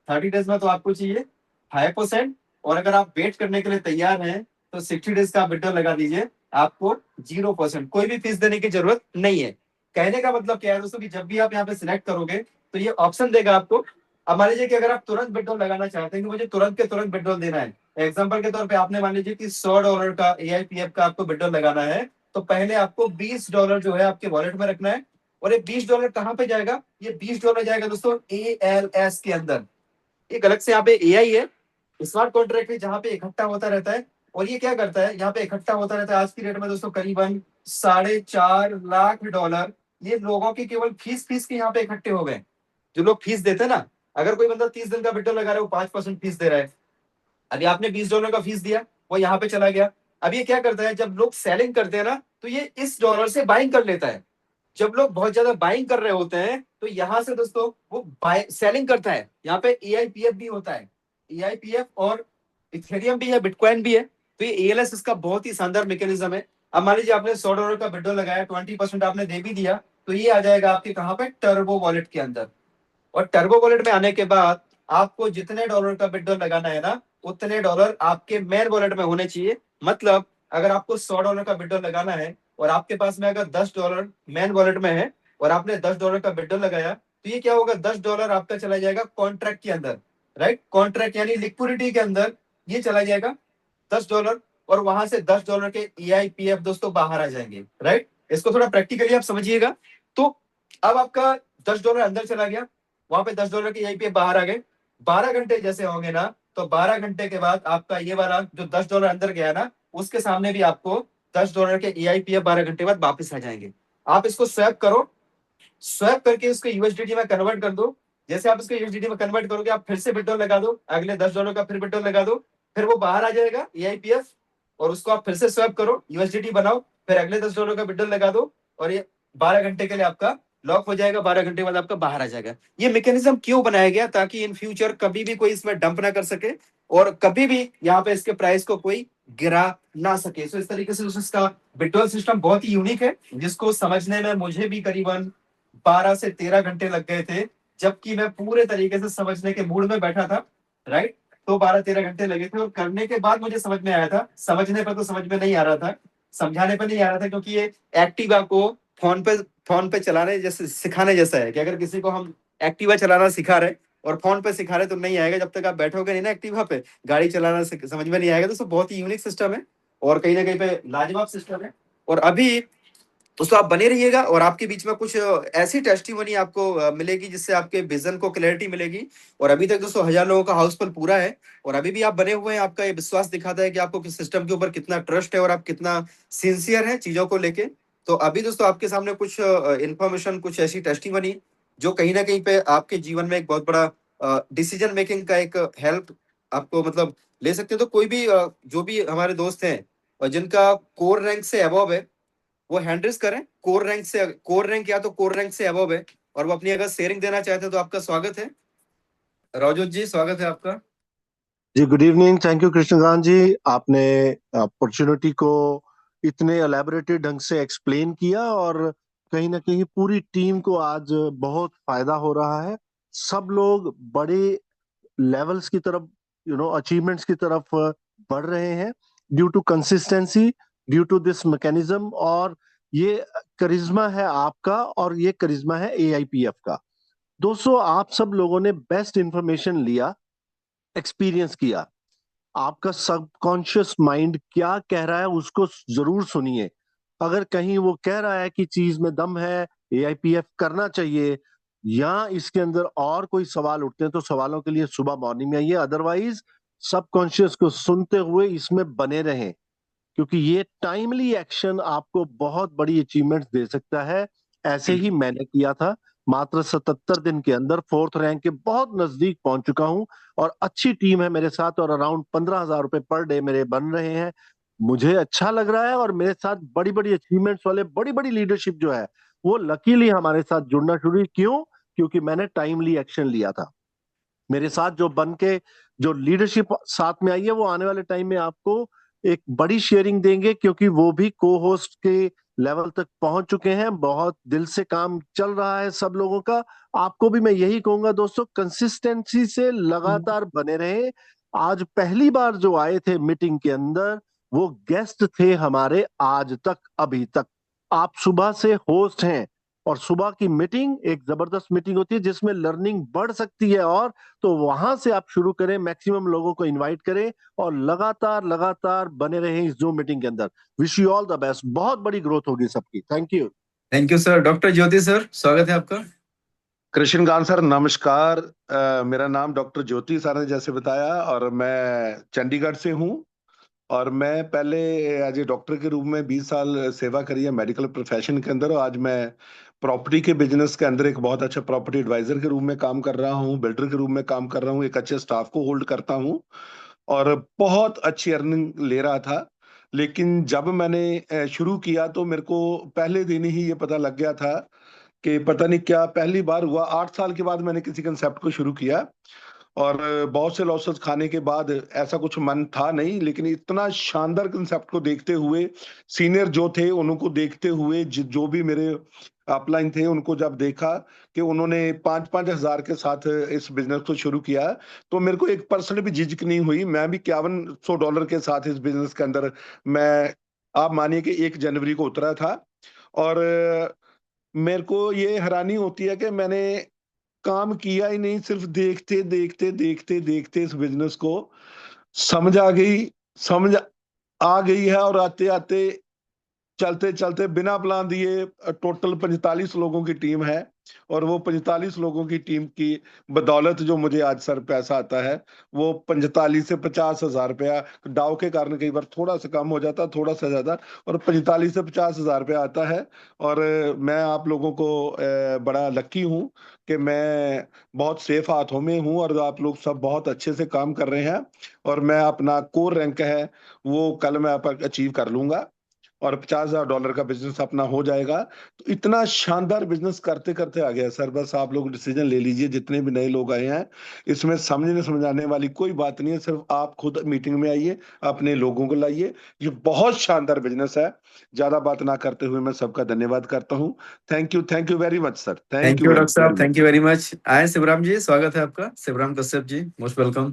30 डेज में, तो आपको चाहिए 5%। और अगर आप वेट करने के लिए तैयार हैं, तो 60 डेज का आप विड्रॉल लगा दीजिए, आपको 0%, कोई भी फीस देने की जरूरत नहीं है। कहने का मतलब क्या है दोस्तों, कि जब भी आप यहाँ पे सिलेक्ट करोगे, तो ये ऑप्शन देगा आपको। अब मान लीजिए कि अगर आप तुरंत विड्रॉल लगाना चाहते हैं कि मुझे तुरंत के तुरंत विड्रॉल देना है, एग्जाम्पल के तौर पर आपने मान लीजिए कि $100 का एआईपीएफ का आपको विड्रॉल लगाना है, तो पहले आपको $20 जो है आपके वॉलेट में रखना है। और ये $20 कहां पे जाएगा? ये $20 जाएगा दोस्तों एएलएस के अंदर। एक अलग से यहाँ पे एआई है, स्मार्ट कॉन्ट्रैक्ट है, जहां पे इकट्ठा होता रहता है। और ये क्या करता है? यहाँ पे इकट्ठा होता रहता है आज की डेट में दोस्तों करीबन $4.5 लाख। ये लोगों की केवल फीस फीस के यहाँ पे इकट्ठे हो गए। जो लोग फीस देते हैं ना, अगर कोई बंदा 30 दिन का विड्रॉल लगा रहा है, वो 5% फीस दे रहा है। अभी आपने $20 का फीस दिया, वो यहाँ पे चला गया। अब ये क्या करता है, जब लोग सेलिंग करते हैं ना, तो ये इस डॉलर से बाइंग कर लेता है। जब लोग बहुत ज्यादा बाइंग कर रहे होते हैं, तो यहां से दोस्तों वो सेलिंग करता है। यहाँ पे एआईपीएफ भी होता है, एआईपीएफ और इथेरियम भी है, बिटकॉइन भी है। तो ये एएलएस इसका बहुत ही शानदार मैकेनिज्म है। अब मान लीजिए आपने $100 का विड्रॉल लगाया, 20% आपने दे भी दिया, तो ये आ जाएगा आपके कहाँ पे? टर्बो वॉलेट के अंदर। और टर्बो वॉलेट में आने के बाद आपको जितने डॉलर का विड्रॉल लगाना है ना, उतने डॉलर आपके मेन वॉलेट में होने चाहिए। मतलब अगर आपको $100 का विड्रॉल लगाना है, और आपके पास में अगर $10 मेन वॉलेट में है, और आपने $10 का विड्रॉल लगाया, तो ये क्या होगा? $10 आपका चला जाएगा कॉन्ट्रैक्ट के अंदर। राइट, कॉन्ट्रैक्ट यानी लिक्विडिटी के अंदर ये चला जाएगा $10। और वहां से $10 के एआईपीएफ दोस्तों बाहर आ जाएंगे। राइट, इसको थोड़ा प्रैक्टिकली आप समझिएगा। तो अब आपका $10 अंदर चला गया, वहां पे $10 के एआईपीएफ बाहर आ गए। 12 घंटे जैसे होंगे ना, तो 12 घंटे के बाद आपका ये वाला जो $10 अंदर गया ना, उसके सामने भी आपको $10 के एआईपीएफ 12 घंटे बाद वापस आ जाएंगे। आप इसको स्वैप करो, स्वैप करके उसको यूएसडीटी में कन्वर्ट कर दो। जैसे आप इसको यूएसडीटी में कन्वर्ट करोगे, आप फिर से विड्रॉल लगा दो, अगले $10 का फिर विड्रॉल लगा दो, फिर वो बाहर आ जाएगा एआईपीएफ। और उसको आप फिर से स्वैप करो, यूएसडीटी बनाओ, फिर अगले $10 का विड्रॉल लगा दो, और ये 12 घंटे के लिए आपका लॉक हो जाएगा। 12 घंटे बाद आपका बाहर आ जाएगा। ये मैकेनिज्म क्यों बनाया गया? ताकि इन फ्यूचर कभी भी कोई इसमें डंप ना कर सके, और कभी भी यहाँ पे इसके प्राइस को कोई गिरा ना सके। सो इस तरीके से इसका विड्रॉल सिस्टम बहुत ही यूनिक है, जिसको समझने में मुझे भी करीबन 12 से 13 घंटे लग गए थे, जबकि मैं पूरे तरीके से समझने के मूड में बैठा था। राइट, तो 12-13 घंटे लगे थे, और करने के बाद मुझे समझ में आया था। समझने पर तो समझ में नहीं आ रहा था, समझाने पर नहीं आ रहा था, क्योंकि ये एक्टिवा को फोन पे फोन पे चलाने जैसे सिखाने जैसा है, कि अगर किसी को हम एक्टिवा चलाना सिखा रहे और फोन पे सिखा रहे, तो नहीं आएगा। जब तक आप बैठोगे नहीं ना एक्टिवा पे, गाड़ी चलाना समझ में नहीं आएगा। तो बहुत ही यूनिक सिस्टम है, और कहीं ना कहीं पे लाजवाब सिस्टम है। और अभी दोस्तों आप बने रहिएगा, और आपके बीच में कुछ ऐसी टेस्टिमनी आपको मिलेगी, जिससे आपके विजन को क्लैरिटी मिलेगी। और अभी तक दोस्तों 1000 लोगों का हाउसफुल पूरा है, और अभी भी आप बने हुए हैं। आपका ये विश्वास दिखाता है कि आपको किस सिस्टम के ऊपर कितना ट्रस्ट है, और आप कितना सिंसियर है चीजों को लेके। तो अभी दोस्तों आपके सामने कुछ इंफॉर्मेशन, कुछ ऐसी टेस्टिमनी जो कहीं ना कहीं पे आपके जीवन में एक बहुत बड़ा डिसीजन मेकिंग का एक हेल्प आपको मतलब ले सकते हो। तो कोई भी जो भी हमारे दोस्त हैं और जिनका कोर रैंक से अबव है, वो हैंड रेस करें। कोर रैंक या तो कोर रैंक से अबव है, और वो अपनी अगर शेयरिंग देना चाहते हैं, तो आपका स्वागत है। रवजोत जी, स्वागत है आपका। जी, good evening. Thank you Krishnakant ji, आपने अपॉर्चुनिटी को इतने एलैबोरेटेड ढंग से एक्सप्लेन किया, और कहीं ना कहीं पूरी टीम को आज बहुत फायदा हो रहा है। सब लोग बड़े लेवल्स की तरफ, अचीवमेंट्स की तरफ बढ़ रहे हैं, due to consistency, due to this mechanism. और ये करिश्मा है आपका, और ये करिश्मा है एआईपीएफ का। दोस्तों, आप सब लोगों ने बेस्ट इंफॉर्मेशन लिया, एक्सपीरियंस किया। आपका सबकॉन्शियस माइंड क्या कह रहा है उसको जरूर सुनिए। अगर कहीं वो कह रहा है कि चीज में दम है, एआईपीएफ करना चाहिए, या इसके अंदर और कोई सवाल उठते हैं, तो सवालों के लिए सुबह मॉर्निंग में आइए। अदरवाइज सबकॉन्शियस को सुनते हुए इसमें बने रहें, क्योंकि ये टाइमली एक्शन आपको बहुत बड़ी अचीवमेंट दे सकता है। ऐसे ही मैंने किया था। मात्र 77 दिन के अंदर फोर्थ रैंक के बहुत नजदीक पहुंच चुका हूं, और अच्छी टीम है मेरे साथ, और अराउंड 15,000 रुपए पर डे मेरे बन रहे हैं। मुझे अच्छा लग रहा है, और मेरे साथ बड़ी बड़ी अचीवमेंट्स वाले, बड़ी बड़ी लीडरशिप जो है, वो लकीली हमारे साथ जुड़ना शुरू हुई। क्यों? क्योंकि मैंने टाइमली एक्शन लिया था। मेरे साथ जो बन के जो लीडरशिप साथ में आई है, वो आने वाले टाइम में आपको एक बड़ी शेयरिंग देंगे, क्योंकि वो भी को होस्ट के लेवल तक पहुंच चुके हैं। बहुत दिल से काम चल रहा है सब लोगों का। आपको भी मैं यही कहूंगा दोस्तों, कंसिस्टेंसी से लगातार बने रहे। आज पहली बार जो आए थे मीटिंग के अंदर, वो गेस्ट थे हमारे आज तक, अभी तक। आप सुबह से होस्ट हैं, और सुबह की मीटिंग एक जबरदस्त मीटिंग होती है जिसमें लर्निंग बढ़ सकती है। और तो वहां से आप शुरू करें, मैक्सिमम लोगों को इनवाइट करें, और लगातार लगातार बने रहें इस जूम मीटिंग के अंदर। Wish you all the best. बहुत बड़ी ग्रोथ होगी सबकी। Thank you sir. Doctor Jyoti sir, स्वागत है आपका। कृष्णकांत सर, नमस्कार। मेरा नाम डॉक्टर ज्योति सर ने जैसे बताया, और मैं चंडीगढ़ से हूँ। और मैं पहले एज ए डॉक्टर के रूप में 20 साल सेवा करी है मेडिकल प्रोफेशन के अंदर। और आज मैं प्रॉपर्टी के बिजनेस के अंदर एक बहुत अच्छा प्रॉपर्टी एडवाइजर के रूप में काम कर रहा हूँ, बिल्डर के रूप में काम कर रहा हूँ, एक अच्छे स्टाफ को होल्ड करता हूँ, और बहुत अच्छी अर्निंग ले रहा था। लेकिन जब मैंने शुरू किया, तो मेरे को पहले दिन ही ये पता लग गया था कि पता नहीं क्या पहली बार हुआ। 8 साल के बाद मैंने किसी कंसेप्ट को शुरू किया, और बहुत से लॉसेस खाने के बाद ऐसा कुछ मन था नहीं, लेकिन इतना शानदार कंसेप्ट को देखते हुए, सीनियर जो थे उनको देखते हुए, जो भी मेरे अपलाइन थे उनको जब देखा कि उन्होंने 5-5 हजार के साथ इस बिजनेस को शुरू किया, तो मेरे को 1% भी झिझक नहीं हुई। मैं भी $5100 के साथ इस बिजनेस के अंदर, मैं, आप मानिए कि 1 जनवरी को उतरा था। और मेरे को ये हैरानी होती है कि मैंने काम किया ही नहीं, सिर्फ देखते देखते देखते देखते इस बिजनेस को समझ आ गई, समझ आ गई है। और आते आते, चलते चलते, बिना प्लान दिए, टोटल 45 लोगों की टीम है। और वो 45 लोगों की टीम की बदौलत जो मुझे आज सर पैसा आता है, वो 45 से 50 हजार रुपया, डाव के कारण कई बार थोड़ा सा कम हो जाता, थोड़ा सा ज्यादा, और 45 से 50 हजार रुपया आता है। और मैं आप लोगों को बड़ा लकी हूँ कि मैं बहुत सेफ हाथों में हूँ, और आप लोग सब बहुत अच्छे से काम कर रहे हैं। और मैं अपना कोर रैंक है वो कल मैं अचीव कर लूंगा, और $50,000 का बिजनेस अपना हो जाएगा। तो इतना शानदार बिजनेस करते करते आ गया सर। बस आप लोग डिसीजन ले लीजिए, जितने भी नए लोग आए हैं, इसमें समझने समझाने वाली कोई बात नहीं है। सिर्फ आप खुद मीटिंग में आइए, अपने लोगों को लाइए। ये बहुत शानदार बिजनेस है। ज्यादा बात ना करते हुए मैं सबका धन्यवाद करता हूँ। Thank you very much sir. Thank thank you you very doctor साहब, very thank you very much. आए शिवराम जी, स्वागत है आपका। Shivram Kashyap ji, most welcome.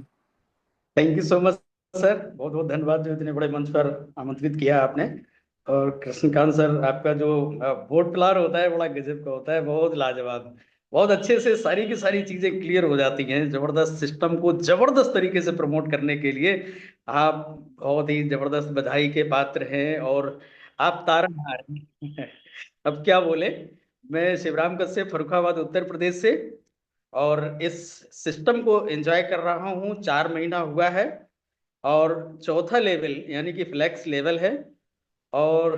Thank you so much sir, बहुत बहुत धन्यवाद जो इतने बड़े मंच पर आमंत्रित किया आपने। और कृष्णकांत सर, आपका जो बोर्ड प्लान होता है बड़ा गजब का होता है, बहुत लाजवाब। बहुत अच्छे से सारी की सारी चीजें क्लियर हो जाती हैं। जबरदस्त सिस्टम को जबरदस्त तरीके से प्रमोट करने के लिए आप बहुत ही जबरदस्त बधाई के पात्र हैं, और आप तारनहार हैं। अब क्या बोले। मैं शिवराम कश्यप, फर्रुखाबाद, उत्तर प्रदेश से, और इस सिस्टम को एंजॉय कर रहा हूँ। 4 महीना हुआ है, और चौथा लेवल यानी कि फ्लैक्स लेवल है, और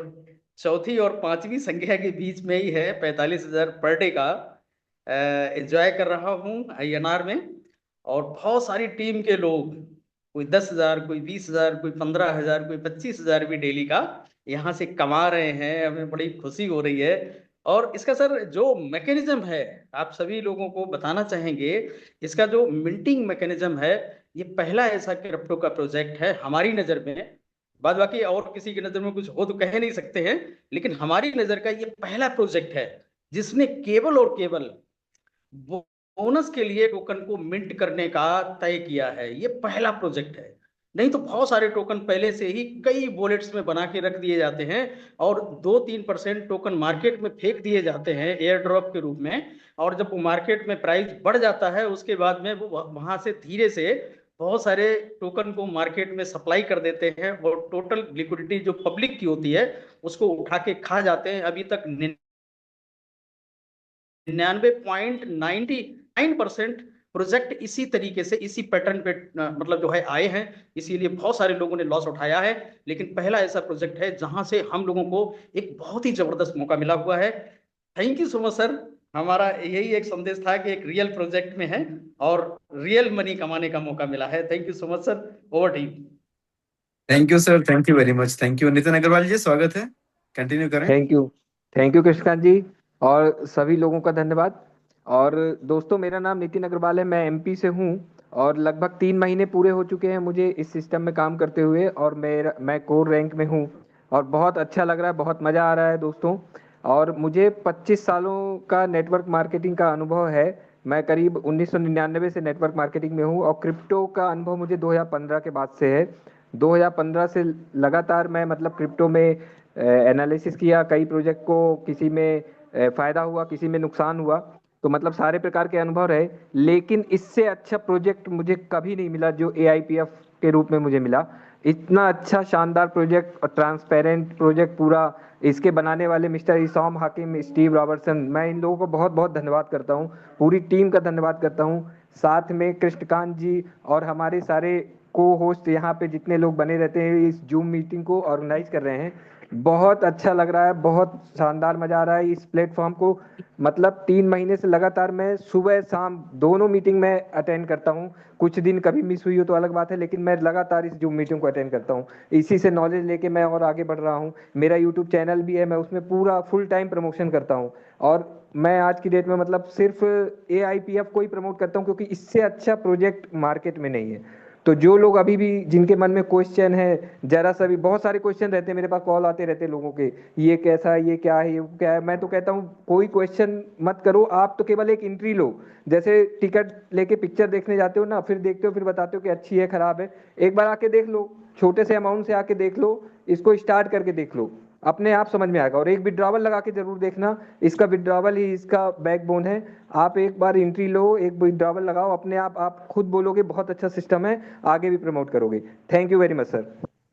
चौथी और पांचवी संख्या के बीच में ही है। 45,000 पर डे का एंजॉय कर रहा हूँ INR में। और बहुत सारी टीम के लोग, कोई 10,000, कोई 20,000, कोई 15,000, कोई 25,000 भी डेली का यहाँ से कमा रहे हैं। हमें बड़ी खुशी हो रही है। और इसका सर जो मैकेनिज्म है, आप सभी लोगों को बताना चाहेंगे। इसका जो मिंटिंग मैकेनिज्म है, ये पहला ऐसा क्रिप्टो का प्रोजेक्ट है हमारी नज़र में बाद बाकी और किसी की नजर में कुछ हो तो कह नहीं सकते हैं, लेकिन हमारी नजर का ये पहला प्रोजेक्ट है जिसने केवल और केवल बोनस के लिए टोकन को मिंट करने का तय किया है। ये पहला प्रोजेक्ट है। नहीं तो बहुत सारे टोकन पहले से ही कई वॉलेट्स में बना के रख दिए जाते हैं और 2-3% टोकन मार्केट में फेंक दिए जाते हैं एयर ड्रॉप के रूप में। और जब वो मार्केट में प्राइस बढ़ जाता है उसके बाद में वो वहां से धीरे से बहुत सारे टोकन को मार्केट में सप्लाई कर देते हैं और टोटल लिक्विडिटी जो पब्लिक की होती है उसको उठा के खा जाते हैं। अभी तक 99.99% प्रोजेक्ट इसी तरीके से इसी पैटर्न पे मतलब जो है आए हैं, इसीलिए बहुत सारे लोगों ने लॉस उठाया है। लेकिन पहला ऐसा प्रोजेक्ट है जहां से हम लोगों को एक बहुत ही जबरदस्त मौका मिला हुआ है। Thank you so much sir. हमारा यही एक संदेश था कि एक रियल प्रोजेक्ट में है और रियल मनी कमाने का मौका मिला है। Thank you so much sir. Over to you. Thank you sir, thank you very much. Thank you Nitin Agarwal ji, स्वागत है, कंटिन्यू करें। थैंक यू कृष्णकांत जी और सभी लोगों का धन्यवाद। और दोस्तों, मेरा नाम नितिन अग्रवाल है, मैं एमपी से हूँ और लगभग 3 महीने पूरे हो चुके हैं मुझे इस सिस्टम में काम करते हुए और मैं कोर रैंक में हूँ और बहुत अच्छा लग रहा है, बहुत मज़ा आ रहा है दोस्तों। और मुझे 25 सालों का नेटवर्क मार्केटिंग का अनुभव है। मैं करीब 1999 से नेटवर्क मार्केटिंग में हूँ और क्रिप्टो का अनुभव मुझे 2015 के बाद से है। 2015 से लगातार मैं मतलब क्रिप्टो में एनालिसिस किया, कई प्रोजेक्ट को, किसी में फ़ायदा हुआ, किसी में नुकसान हुआ, तो मतलब सारे प्रकार के अनुभव रहे। लेकिन इससे अच्छा प्रोजेक्ट मुझे कभी नहीं मिला जो AIPF के रूप में मुझे मिला। इतना अच्छा शानदार प्रोजेक्ट और ट्रांसपेरेंट प्रोजेक्ट पूरा, इसके बनाने वाले मिस्टर इसाम हाकिम, स्टीव रॉबर्टसन, मैं इन लोगों को बहुत बहुत धन्यवाद करता हूँ, पूरी टीम का धन्यवाद करता हूँ। साथ में कृष्णकांत जी और हमारे सारे को होस्ट यहाँ पे जितने लोग बने रहते हैं इस जूम मीटिंग को ऑर्गेनाइज कर रहे हैं, बहुत अच्छा लग रहा है, बहुत शानदार मजा आ रहा है इस प्लेटफॉर्म को। मतलब 3 महीने से लगातार मैं सुबह शाम दोनों मीटिंग में अटेंड करता हूँ। कुछ दिन कभी मिस हुई हो तो अलग बात है, लेकिन मैं लगातार इस जूम मीटिंग को अटेंड करता हूँ। इसी से नॉलेज लेके मैं और आगे बढ़ रहा हूँ। मेरा यूट्यूब चैनल भी है, मैं उसमें पूरा फुल टाइम प्रमोशन करता हूँ और मैं आज की डेट में मतलब सिर्फ AIPF को ही प्रमोट करता हूँ क्योंकि इससे अच्छा प्रोजेक्ट मार्केट में नहीं है। तो जो लोग अभी भी जिनके मन में क्वेश्चन है, जरा सा भी, बहुत सारे क्वेश्चन रहते हैं, मेरे पास कॉल आते रहते हैं लोगों के, ये कैसा है, ये क्या है, ये क्या है। मैं तो कहता हूँ कोई क्वेश्चन मत करो, आप तो केवल एक एंट्री लो। जैसे टिकट लेके पिक्चर देखने जाते हो ना, फिर देखते हो, फिर बताते हो कि अच्छी है खराब है, एक बार आके देख लो, छोटे से अमाउंट से आके देख लो, इसको स्टार्ट करके देख लो, अपने आप समझ में आएगा। और एक विड्रॉवल लगा के जरूर देखना, इसका विड्रॉवल ही इसका बैकबोन है। आप एक बार एंट्री लो, एक विड्रॉवल लगाओ, अपने आप खुद बोलोगे बहुत अच्छा सिस्टम है, आगे भी प्रमोट करोगे। Thank you very much sir.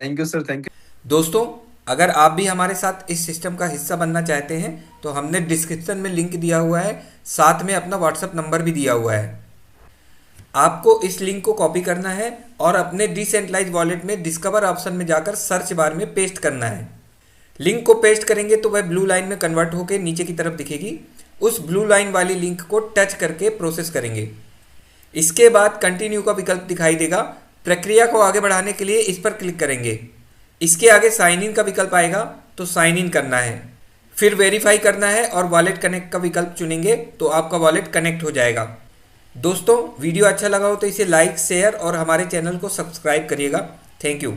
Thank you sir, thank you. दोस्तों, अगर आप भी हमारे साथ इस सिस्टम का हिस्सा बनना चाहते हैं तो हमने डिस्क्रिप्शन में लिंक दिया हुआ है, साथ में अपना व्हाट्सएप नंबर भी दिया हुआ है। आपको इस लिंक को कॉपी करना है और अपने डिसेंट्रलाइज वॉलेट में डिस्कवर ऑप्शन में जाकर सर्च बार में पेस्ट करना है। लिंक को पेस्ट करेंगे तो वह ब्लू लाइन में कन्वर्ट होकर नीचे की तरफ दिखेगी। उस ब्लू लाइन वाली लिंक को टच करके प्रोसेस करेंगे। इसके बाद कंटिन्यू का विकल्प दिखाई देगा। प्रक्रिया को आगे बढ़ाने के लिए इस पर क्लिक करेंगे। इसके आगे साइन इन का विकल्प आएगा तो साइन इन करना है, फिर वेरीफाई करना है और वॉलेट कनेक्ट का विकल्प चुनेंगे तो आपका वॉलेट कनेक्ट हो जाएगा। दोस्तों, वीडियो अच्छा लगा हो तो इसे लाइक, शेयर और हमारे चैनल को सब्सक्राइब करिएगा। Thank you.